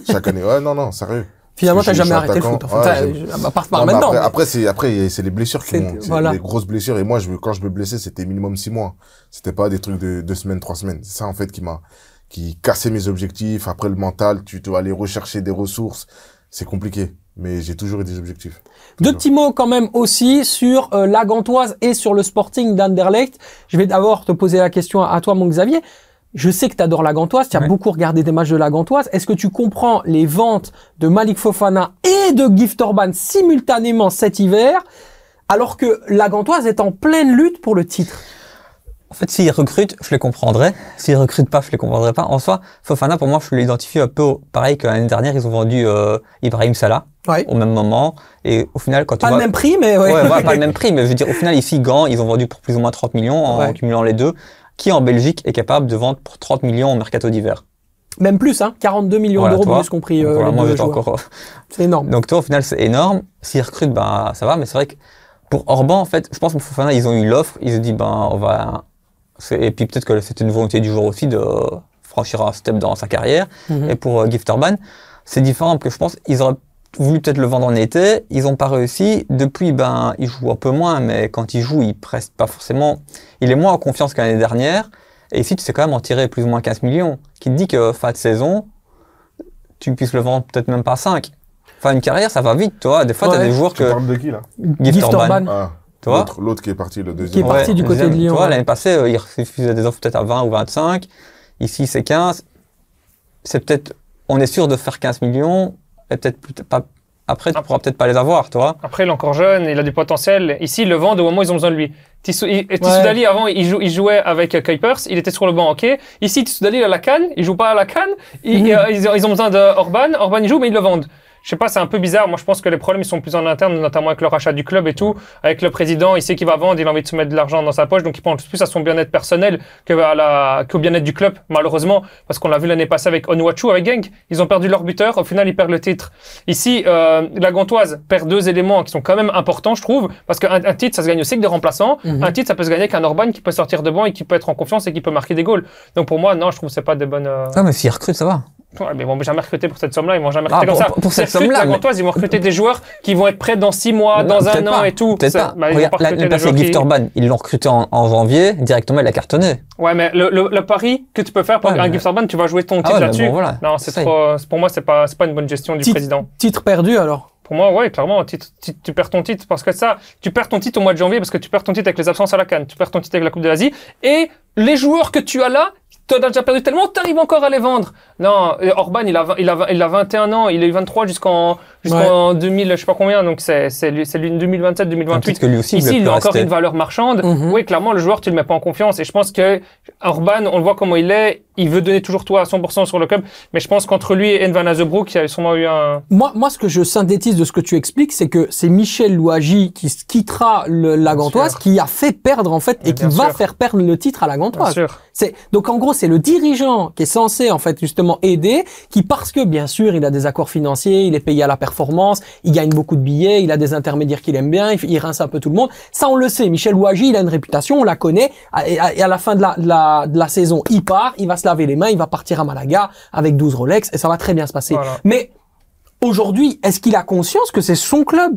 Chaque année. Ouais, non, sérieux. Finalement, t'as jamais arrêté le foot. À part maintenant. Après, c'est les blessures qui montent. Voilà. Les grosses blessures. Et moi, quand je me blessais, c'était minimum 6 mois. C'était pas des trucs de 2 semaines, 3 semaines. C'est ça, en fait, qui cassait mes objectifs. Après, le mental, tu dois aller rechercher des ressources. C'est compliqué. Mais j'ai toujours eu des objectifs. Deux petits mots quand même aussi sur la Gantoise et sur le Sporting d'Anderlecht. Je vais d'abord te poser la question à toi, mon Xavier. Je sais que tu adores la Gantoise, tu as beaucoup regardé des matchs de la Gantoise. Est-ce que tu comprends les ventes de Malik Fofana et de Gift Orban simultanément cet hiver, alors que la Gantoise est en pleine lutte pour le titre? En fait, s'ils recrutent, je les comprendrais. S'ils recrutent pas, je les comprendrais pas. En soi, Fofana, pour moi, je l'identifie un peu pareil que l'année dernière, ils ont vendu Ibrahim Salah au même moment. Et au final, quand tu vois... Pas le même prix, mais ouais. Ouais, pas le même prix, mais je veux dire, au final, ici, Gand, ils ont vendu pour plus ou moins 30 millions en cumulant les deux. Qui, en Belgique, est capable de vendre pour 30 millions au mercato d'hiver? Même plus, hein. 42 millions d'euros, bonus compris, les deux joueurs. Encore... C'est énorme. Donc, toi, au final, c'est énorme. S'ils recrutent, ben, ça va, mais c'est vrai que pour Orban, en fait, je pense que pour Fofana, ils ont eu l'offre. Ils se disent, ben, on va... Et puis peut-être que c'était une volonté du joueur aussi de franchir un step dans sa carrière. Et pour Gifterban, c'est différent parce que je pense qu'ils auraient voulu peut-être le vendre en été, ils n'ont pas réussi. Depuis, ben, il joue un peu moins, mais quand il joue, il presse pas forcément. Il est moins en confiance que l'année dernière. Et ici, tu sais quand même en tirer plus ou moins 15 millions. Qui te dit que fin de saison, tu puisses le vendre peut-être même pas 5. Fin une carrière, ça va vite, toi. Des fois, tu as des joueurs que... Tu parles de qui, là? Gifterban. L'autre qui est parti, le deuxième. Qui est parti du côté de Lyon. Tu vois, l'année passée, il refusait des offres peut-être à 20 ou 25. Ici, c'est 15. C'est peut-être, on est sûr de faire 15 millions. Et peut-être pas, après, tu pourras peut-être pas les avoir, toi. Après, il est encore jeune, il a du potentiel. Ici, ils le vendent au moment où ils ont besoin de lui. Tissou Dali, avant, il jouait avec Kuipers, il était sur le banc, ok. Ici, Tissou Dali, il a la canne, il joue pas à la canne. Ils ont besoin d'Orban. Orban, il joue, mais ils le vendent. Je sais pas, c'est un peu bizarre. Moi, je pense que les problèmes, ils sont plus en interne, notamment avec le rachat du club et tout. Avec le président, il sait qu'il va vendre, il a envie de se mettre de l'argent dans sa poche, donc il pense plus à son bien-être personnel qu'au bien-être du club, malheureusement. Parce qu'on l'a vu l'année passée avec Onuachu, avec Genk. Ils ont perdu leur buteur, au final, ils perdent le titre. Ici, la Gantoise perd deux éléments qui sont quand même importants, je trouve. Parce qu'un titre, ça se gagne aussi avec des remplaçants. Un titre, ça peut se gagner avec un Orban qui peut sortir de banc et qui peut être en confiance et qui peut marquer des goals. Donc pour moi, non, je trouve que c'est pas des bonnes... Ah, mais s'ils recrutent, ça va. Ouais, mais ils vont jamais recruter pour cette somme-là, ils vont jamais recruter comme ça. Pour cette somme-là. La Gantoise, ils vont recruter des joueurs qui vont être prêts dans 6 mois, dans un an et tout. Peut-être pas. Regarde, l'année passée, Gifterban, ils l'ont recruté en janvier, directement, il a cartonné. Ouais, mais le pari que tu peux faire pour un Gifterban, tu vas jouer ton titre là-dessus. Bon, voilà. Non, c'est trop, pour moi, c'est pas une bonne gestion du président. Titre perdu, alors? Pour moi, ouais, clairement, tu perds ton titre parce que tu perds ton titre au mois de janvier parce que tu perds ton titre avec les absences à la CAN, tu perds ton titre avec la Coupe de l'Asie et les joueurs que tu as là, tu as déjà perdu tellement, tu arrives encore à les vendre. Non, Orban, il a 21 ans, il a eu 23 jusqu'en 2000, je sais pas combien, donc c'est lui 2027, 2028. Que lui aussi, ici, il a encore une valeur marchande. Oui, clairement, le joueur, tu le mets pas en confiance. Et je pense que Orban, on le voit comment il est, il veut donner toujours tout à 100% sur le club. Mais je pense qu'entre lui et Van Azebroek, il y a sûrement eu un... Moi, ce que je synthétise de ce que tu expliques, c'est que c'est Michel Louagie qui quittera la Gantoise, qui a fait perdre, en fait, et qui va faire perdre le titre à la Gantoise. Donc, en gros, c'est le dirigeant qui est censé, en fait, justement, aider, qui, parce que, bien sûr, il a des accords financiers, il est payé à la performance, il gagne beaucoup de billets, il a des intermédiaires qu'il aime bien, il rince un peu tout le monde. Ça, on le sait. Michel Louagie, il a une réputation, on la connaît. Et à la fin de la saison, il part, il va se laver les mains, il va partir à Malaga avec 12 Rolex et ça va très bien se passer. Voilà. Mais aujourd'hui, est-ce qu'il a conscience que c'est son club?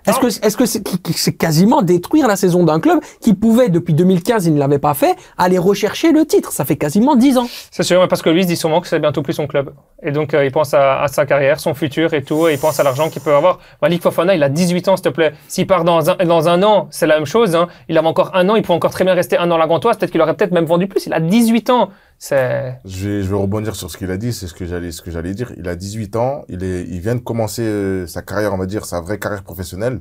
Est-ce que c'est quasiment détruire la saison d'un club qui pouvait, depuis 2015, il ne l'avait pas fait, aller rechercher le titre? Ça fait quasiment 10 ans. C'est sûr, parce que lui, il se dit sûrement que c'est bientôt plus son club. Et donc, il pense à sa carrière, son futur et tout, et il pense à l'argent qu'il peut avoir. Malik Fofana, il a 18 ans, s'il te plaît. S'il part dans un an, c'est la même chose, hein. Il a encore un an, il peut encore très bien rester un an à la Gantoise. Peut-être qu'il aurait peut-être même vendu plus. Il a 18 ans. Je vais rebondir sur ce qu'il a dit, c'est ce que j'allais dire. Il a 18 ans, il vient de commencer sa carrière, on va dire, sa vraie carrière professionnelle.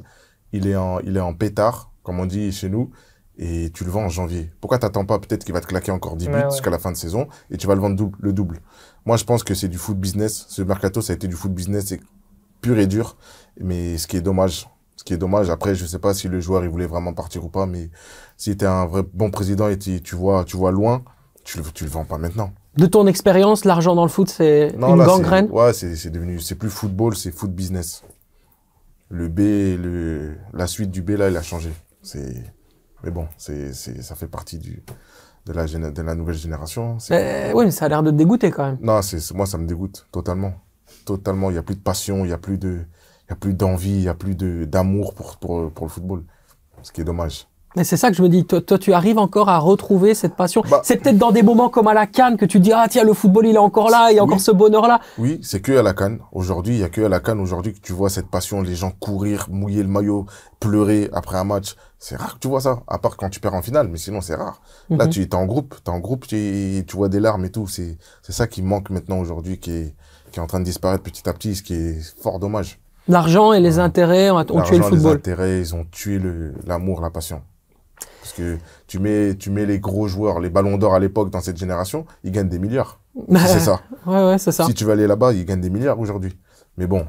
Il est en pétard, comme on dit chez nous, et tu le vends en janvier. Pourquoi t'attends pas peut-être qu'il va te claquer encore 10 buts jusqu'à la fin de saison et tu vas le vendre le double? Moi, je pense que c'est du foot business. Ce mercato, ça a été du foot business, c'est pur et dur. Mais ce qui est dommage, après, je sais pas si le joueur, il voulait vraiment partir ou pas, mais si t'es un vrai bon président et tu vois loin, tu le vends pas maintenant. De ton expérience, l'argent dans le foot, c'est une gangrène? Ouais, c'est plus football, c'est foot business. Le B, la suite du B, là, il a changé. Mais bon, ça fait partie de la nouvelle génération. Oui, mais ça a l'air de te dégoûter quand même. Non, moi, ça me dégoûte, totalement. Totalement. Il n'y a plus de passion, il n'y a plus d'envie, il n'y a plus d'amour pour le football. Ce qui est dommage. Mais c'est ça que je me dis, toi, tu arrives encore à retrouver cette passion. C'est peut-être dans des moments comme à la CAN que tu dis, ah tiens, le football, il est encore là, il y a encore ce bonheur-là. Oui, c'est que à la CAN. Aujourd'hui, il y a que à la CAN aujourd'hui que tu vois cette passion, les gens courir, mouiller le maillot, pleurer après un match. C'est rare que tu vois ça, à part quand tu perds en finale, mais sinon c'est rare. Là, tu es en groupe, tu vois des larmes et tout. C'est ça qui manque maintenant aujourd'hui, qui est en train de disparaître petit à petit, ce qui est fort dommage. L'argent et les intérêts ont tué le football. Les intérêts, ils ont tué l'amour, la passion. Parce que tu mets les gros joueurs, les ballons d'or à l'époque dans cette génération, ils gagnent des milliards. C'est ça. Ouais, c'est ça. Si tu vas aller là-bas, ils gagnent des milliards aujourd'hui. Mais bon,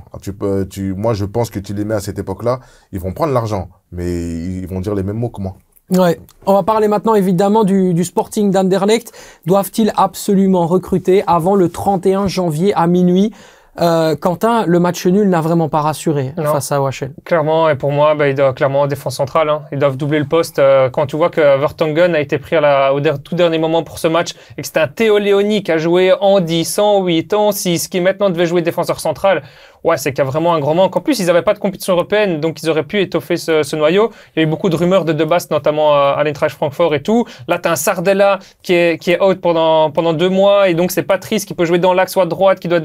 moi, je pense que tu les mets à cette époque-là, ils vont prendre l'argent, mais ils vont dire les mêmes mots que moi. Ouais. On va parler maintenant évidemment du Sporting d'Anderlecht. Doivent-ils absolument recruter avant le 31 janvier à minuit? Quentin, le match nul n'a vraiment pas rassuré face à OHL. Clairement, et pour moi, ils doivent clairement défense centrale. Ils doivent doubler le poste. Quand tu vois que Vertonghen a été pris au tout dernier moment pour ce match et que c'était un Théo Léoni qui a joué en 10, en 8, en 6, qui maintenant devait jouer défenseur central. Ouais, c'est qu'il y a vraiment un grand manque. En plus, ils n'avaient pas de compétition européenne, donc ils auraient pu étoffer ce noyau. Il y a eu beaucoup de rumeurs de Basse, notamment à l'Eintracht Francfort et tout. Là, t'as un Sardella qui est out pendant 2 mois, et donc c'est Patrice qui peut jouer dans l'axe ou à droite, qui doit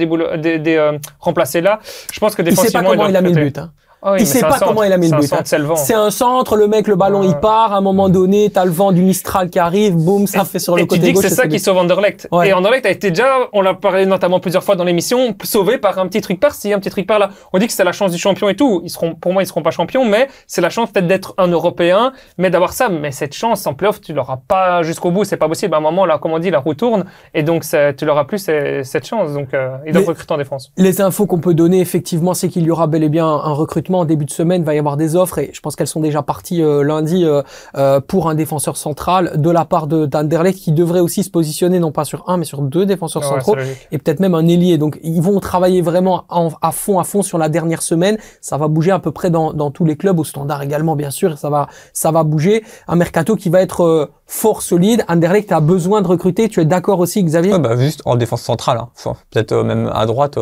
remplacer là. Je pense que défensivement, il sait pas comment il a mis le but. Oh oui, il sait pas comment il a mis le but. C'est un centre, le mec, le ballon, il part. À un moment donné, t'as le vent du Mistral qui arrive, boum, ça fait sur le côté gauche. Et tu dis que c'est ça qui sauve Anderlecht. Ouais. Et Anderlecht a été déjà, on l'a parlé notamment plusieurs fois dans l'émission, sauvé par un petit truc par-ci, un petit truc par-là. On dit que c'est la chance du champion et tout. Pour moi, ils seront pas champions, mais c'est la chance peut-être d'être un Européen, mais d'avoir ça. Mais cette chance en playoff, tu l'auras pas jusqu'au bout, c'est pas possible. À un moment, là, comme on dit, la roue tourne, et donc tu l'auras plus cette chance. Donc, ils doivent recruter en défense. Les infos qu'on peut donner, effectivement, c'est qu'il y aura bel et bien un recrutement en début de semaine. Va y avoir des offres et je pense qu'elles sont déjà parties lundi pour un défenseur central de la part d'Anderlecht qui devrait aussi se positionner non pas sur un mais sur 2 défenseurs centraux et peut-être même un ailier. Donc ils vont travailler vraiment à fond sur la dernière semaine. Ça va bouger à peu près dans tous les clubs, au Standard également bien sûr. Ça va bouger. Un mercato qui va être fort solide. Anderlecht a besoin de recruter. Tu es d'accord aussi, Xavier? Ouais, juste en défense centrale, peut-être même à droite,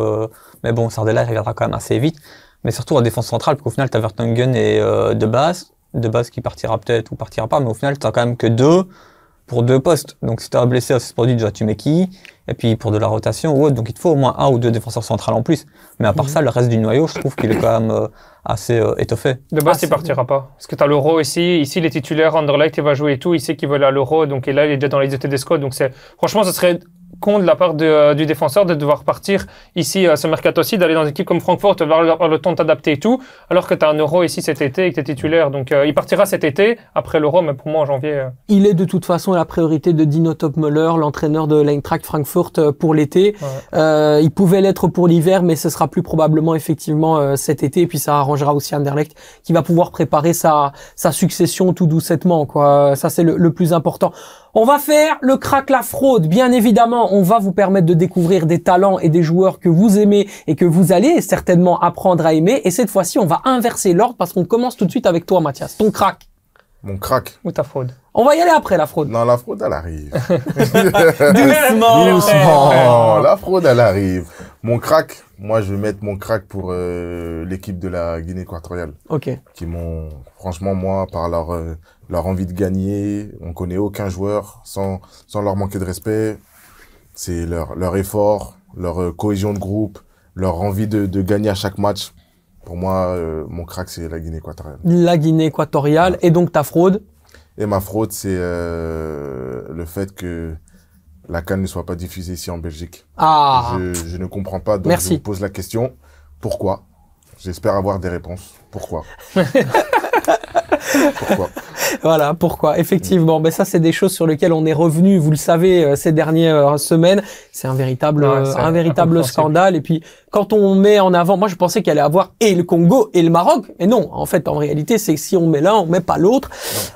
mais bon, Sardella il reviendra quand même assez vite. Mais surtout en défense centrale, parce qu'au final, t'as Vertonghen et De Basse qui partira peut-être ou partira pas, mais au final, t'as quand même que 2 pour 2 postes. Donc si t'as un blessé à ce produit, déjà tu mets qui? Et puis pour de la rotation ou autre, donc il te faut au moins 1 ou 2 défenseurs centrales en plus. Mais à part ça, le reste du noyau, je trouve qu'il est quand même assez étoffé. De Basse, il partira pas. Parce que t'as l'Euro ici, les titulaires, Anderlecht, il va jouer et tout, il sait qu'il veut aller à l'Euro, donc et là, il est déjà dans les des scouts, donc franchement, ce serait con de la part du défenseur de devoir partir ici ce mercato aussi, d'aller dans une équipe comme Francfort, de avoir le temps de t'adapter et tout, alors que tu as un Euro ici cet été et que tu es titulaire. Donc il partira cet été, après l'Euro, mais pour moi en janvier... Il est de toute façon la priorité de Dino Topmöller, l'entraîneur de l'Eintracht Francfort pour l'été. Ouais. Il pouvait l'être pour l'hiver, mais ce sera plus probablement effectivement cet été, et puis ça arrangera aussi Anderlecht qui va pouvoir préparer sa succession tout doucettement, quoi. Ça c'est le plus important. On va faire le crack la fraude, bien évidemment. On va vous permettre de découvrir des talents et des joueurs que vous aimez et que vous allez certainement apprendre à aimer. Et cette fois-ci, on va inverser l'ordre parce qu'on commence tout de suite avec toi, Mathias. Ton crack. Mon crack. Ou ta fraude. On va y aller après la fraude. Non, la fraude, elle arrive. Doucement. Doucement. La fraude, elle arrive. Mon crack, moi, je vais mettre mon crack pour l'équipe de la Guinée équatoriale. Ok. Qui m'ont, franchement, moi, par leur envie de gagner, on connaît aucun joueur sans leur manquer de respect. C'est leur effort, leur cohésion de groupe, leur envie de gagner à chaque match. Pour moi, mon crack, c'est la Guinée équatoriale. La Guinée équatoriale. Et donc, ta fraude? Et ma fraude, c'est le fait que la CAN ne soit pas diffusée ici en Belgique. Ah. Je ne comprends pas, donc Merci. je vous pose la question. Pourquoi? J'espère avoir des réponses. Pourquoi? Pourquoi? Voilà, pourquoi. Effectivement, ben ça c'est des choses sur lesquelles on est revenu, vous le savez, ces dernières semaines. C'est un véritable scandale. Et puis quand on met en avant, moi je pensais qu'il allait avoir et le Congo et le Maroc, mais non. En fait, en réalité, c'est que si on met l'un, on met pas l'autre.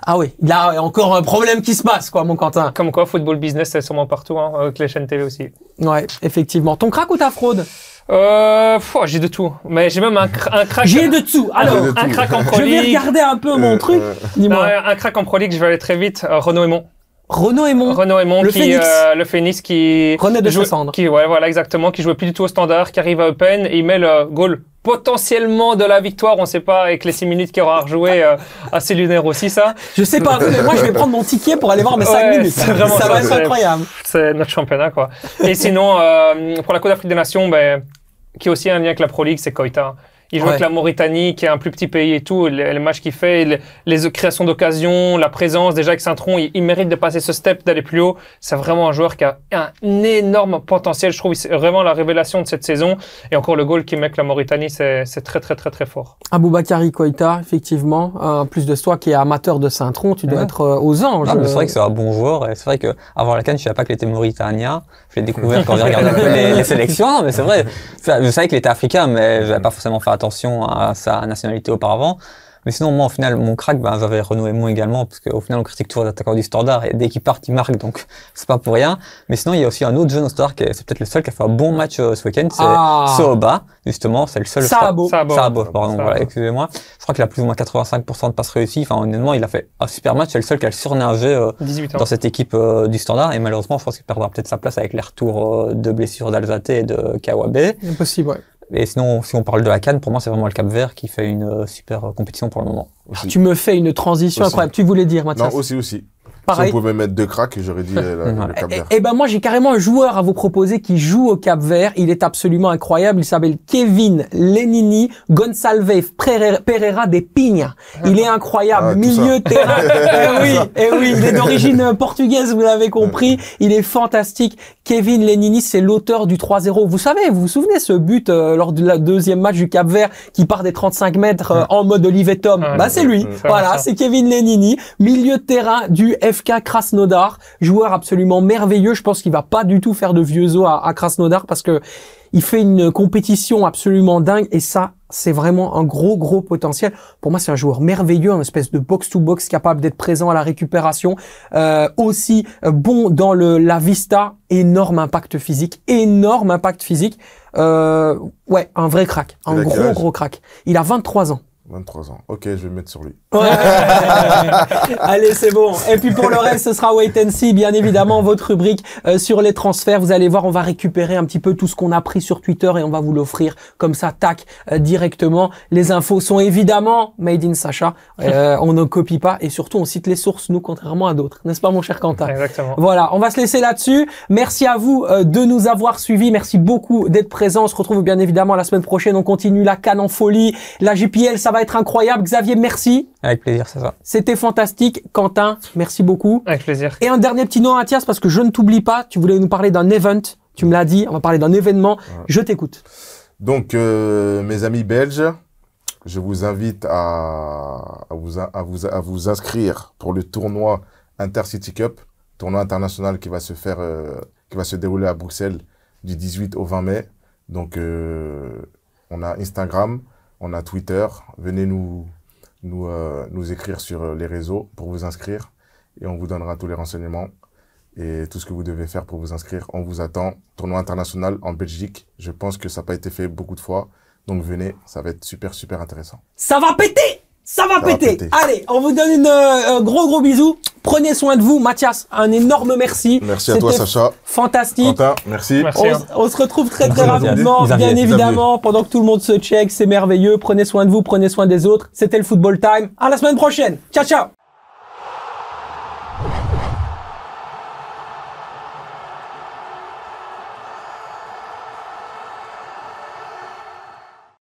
Ah oui, là il y a encore un problème qui se passe, quoi, mon Quentin. Comme quoi, football business, c'est sûrement partout, avec les chaînes télé aussi. Ouais, effectivement. Ton crack ou ta fraude? J'ai de tout. Mais j'ai même un crack. J'ai de tout. Alors, un crack en Pro League. Je vais regarder un peu mon truc. Dis-moi. Un crack en Pro League, je vais aller très vite. Renaud Aymon. Renaud Aymon. Le Phoenix. Le Phoenix qui... René de Chassandre. Ouais, voilà, exactement. Qui jouait plus du tout au Standard, qui arrive à Eupen et il met le goal potentiellement de la victoire. On sait pas, avec les 6 minutes qu'il aura rejoué, assez lunaire aussi, ça. Je sais pas, mais moi, je vais prendre mon ticket pour aller voir mes 5 minutes. C'est vraiment ça va être incroyable. C'est notre championnat, quoi. Et sinon, pour la Coupe d'Afrique des Nations, qui est aussi un lien avec la Pro League, c'est Koita. Il joue avec la Mauritanie, qui est un plus petit pays et tout. Les matchs qu'il fait, les créations d'occasions, la présence, déjà avec Saint-Tron, il mérite de passer ce step, d'aller plus haut. C'est vraiment un joueur qui a un énorme potentiel. Je trouve c'est vraiment la révélation de cette saison. Et encore le goal qu'il met avec la Mauritanie, c'est très, très, très, très fort. Aboubakary Koïta, effectivement. En plus de toi qui est amateur de Saint-Tron, tu dois être aux anges. C'est vrai que c'est un bon joueur. Et c'est vrai qu'avant la CAN, je savais pas qu'il était mauritanien. Je l'ai découvert quand j'ai regardé un peu les sélections. Non, mais c'est vrai. Je savais qu'il était africain, mais j'avais pas forcément fait attention à sa nationalité auparavant. Mais sinon, moi, au final, mon crack, j'avais Renaud Aymon également, parce qu'au final, on critique toujours les attaquants du Standard, et dès qu'ils partent, ils marquent, donc c'est pas pour rien. Mais sinon, il y a aussi un autre jeune au Standard, c'est peut-être le seul qui a fait un bon match ce week-end, c'est Sohoba, justement, c'est le seul. Sahabo, pardon, voilà, excusez-moi. Je crois qu'il a plus ou moins 85% de passes réussies. Enfin, honnêtement, il a fait un super match, c'est le seul qui a surnagé dans cette équipe du Standard, et malheureusement, je pense qu'il perdra peut-être sa place avec les retours de blessures d'Alzate et de Kawabe. Impossible, ouais. Et sinon, si on parle de la CAN, pour moi, c'est vraiment le Cap-Vert qui fait une super compétition pour le moment. Tu me fais une transition incroyable. Tu voulais dire, Mathias? Non, aussi. Pareil. Si on pouvait mettre 2 cracks, j'aurais dit le Cap-Vert. Et ben moi, j'ai carrément un joueur à vous proposer qui joue au Cap-Vert. Il est absolument incroyable. Il s'appelle Kevin Lenini Gonçalves Pereira de Pinha. Il est incroyable. Milieu de terrain. Oui, il est d'origine portugaise, vous l'avez compris. Il est fantastique. Kevin Lenini, c'est l'auteur du 3-0. Vous vous souvenez ce but lors du deuxième match du Cap-Vert qui part des 35 mètres en mode Olivier Tom? C'est lui. Voilà, c'est Kevin Lenini, milieu de terrain du FK Krasnodar, joueur absolument merveilleux. Je pense qu'il va pas du tout faire de vieux os à Krasnodar parce que il fait une compétition absolument dingue et ça, c'est vraiment un gros potentiel. Pour moi, c'est un joueur merveilleux, une espèce de box-to-box capable d'être présent à la récupération, aussi bon dans la vista, énorme impact physique. Ouais, un vrai crack, un gros crack. Il a 23 ans. 23 ans. Ok, je vais me mettre sur lui. Ouais. Allez, c'est bon. Et puis pour le reste, ce sera Wait and See, bien évidemment, votre rubrique sur les transferts. Vous allez voir, on va récupérer un petit peu tout ce qu'on a pris sur Twitter et on va vous l'offrir comme ça, tac, directement. Les infos sont évidemment made in Sacha. On ne copie pas et surtout, on cite les sources, nous, contrairement à d'autres. N'est-ce pas, mon cher Quentin? Exactement. Voilà, on va se laisser là-dessus. Merci à vous de nous avoir suivis. Merci beaucoup d'être présents. On se retrouve bien évidemment la semaine prochaine. On continue la CAN en folie. La JPL, ça va être incroyable. Xavier, merci. Avec plaisir, c'est ça. C'était fantastique. Quentin, merci beaucoup. Avec plaisir. Et un dernier petit nom, Mathias, parce que je ne t'oublie pas. Tu voulais nous parler d'un event. Tu me l'as dit. On va parler d'un événement. Ouais. Je t'écoute. Donc, mes amis belges, je vous invite à vous inscrire pour le tournoi Intercity Cup, tournoi international qui va se faire, qui va se dérouler à Bruxelles du 18 au 20 mai. Donc, on a Instagram, on a Twitter. Venez nous écrire sur les réseaux pour vous inscrire et on vous donnera tous les renseignements et tout ce que vous devez faire pour vous inscrire. On vous attend. Tournoi international en Belgique. Je pense que ça n'a pas été fait beaucoup de fois. Donc venez, ça va être super intéressant. Ça va péter! Ça va péter. Allez, on vous donne un gros bisou. Prenez soin de vous. Mathias, un énorme merci. Merci à toi, Sacha. Fantastique. Quentin, merci. On se retrouve très rapidement, bien évidemment, pendant que tout le monde se check. C'est merveilleux. Prenez soin de vous, prenez soin des autres. C'était le Football Time. À la semaine prochaine. Ciao.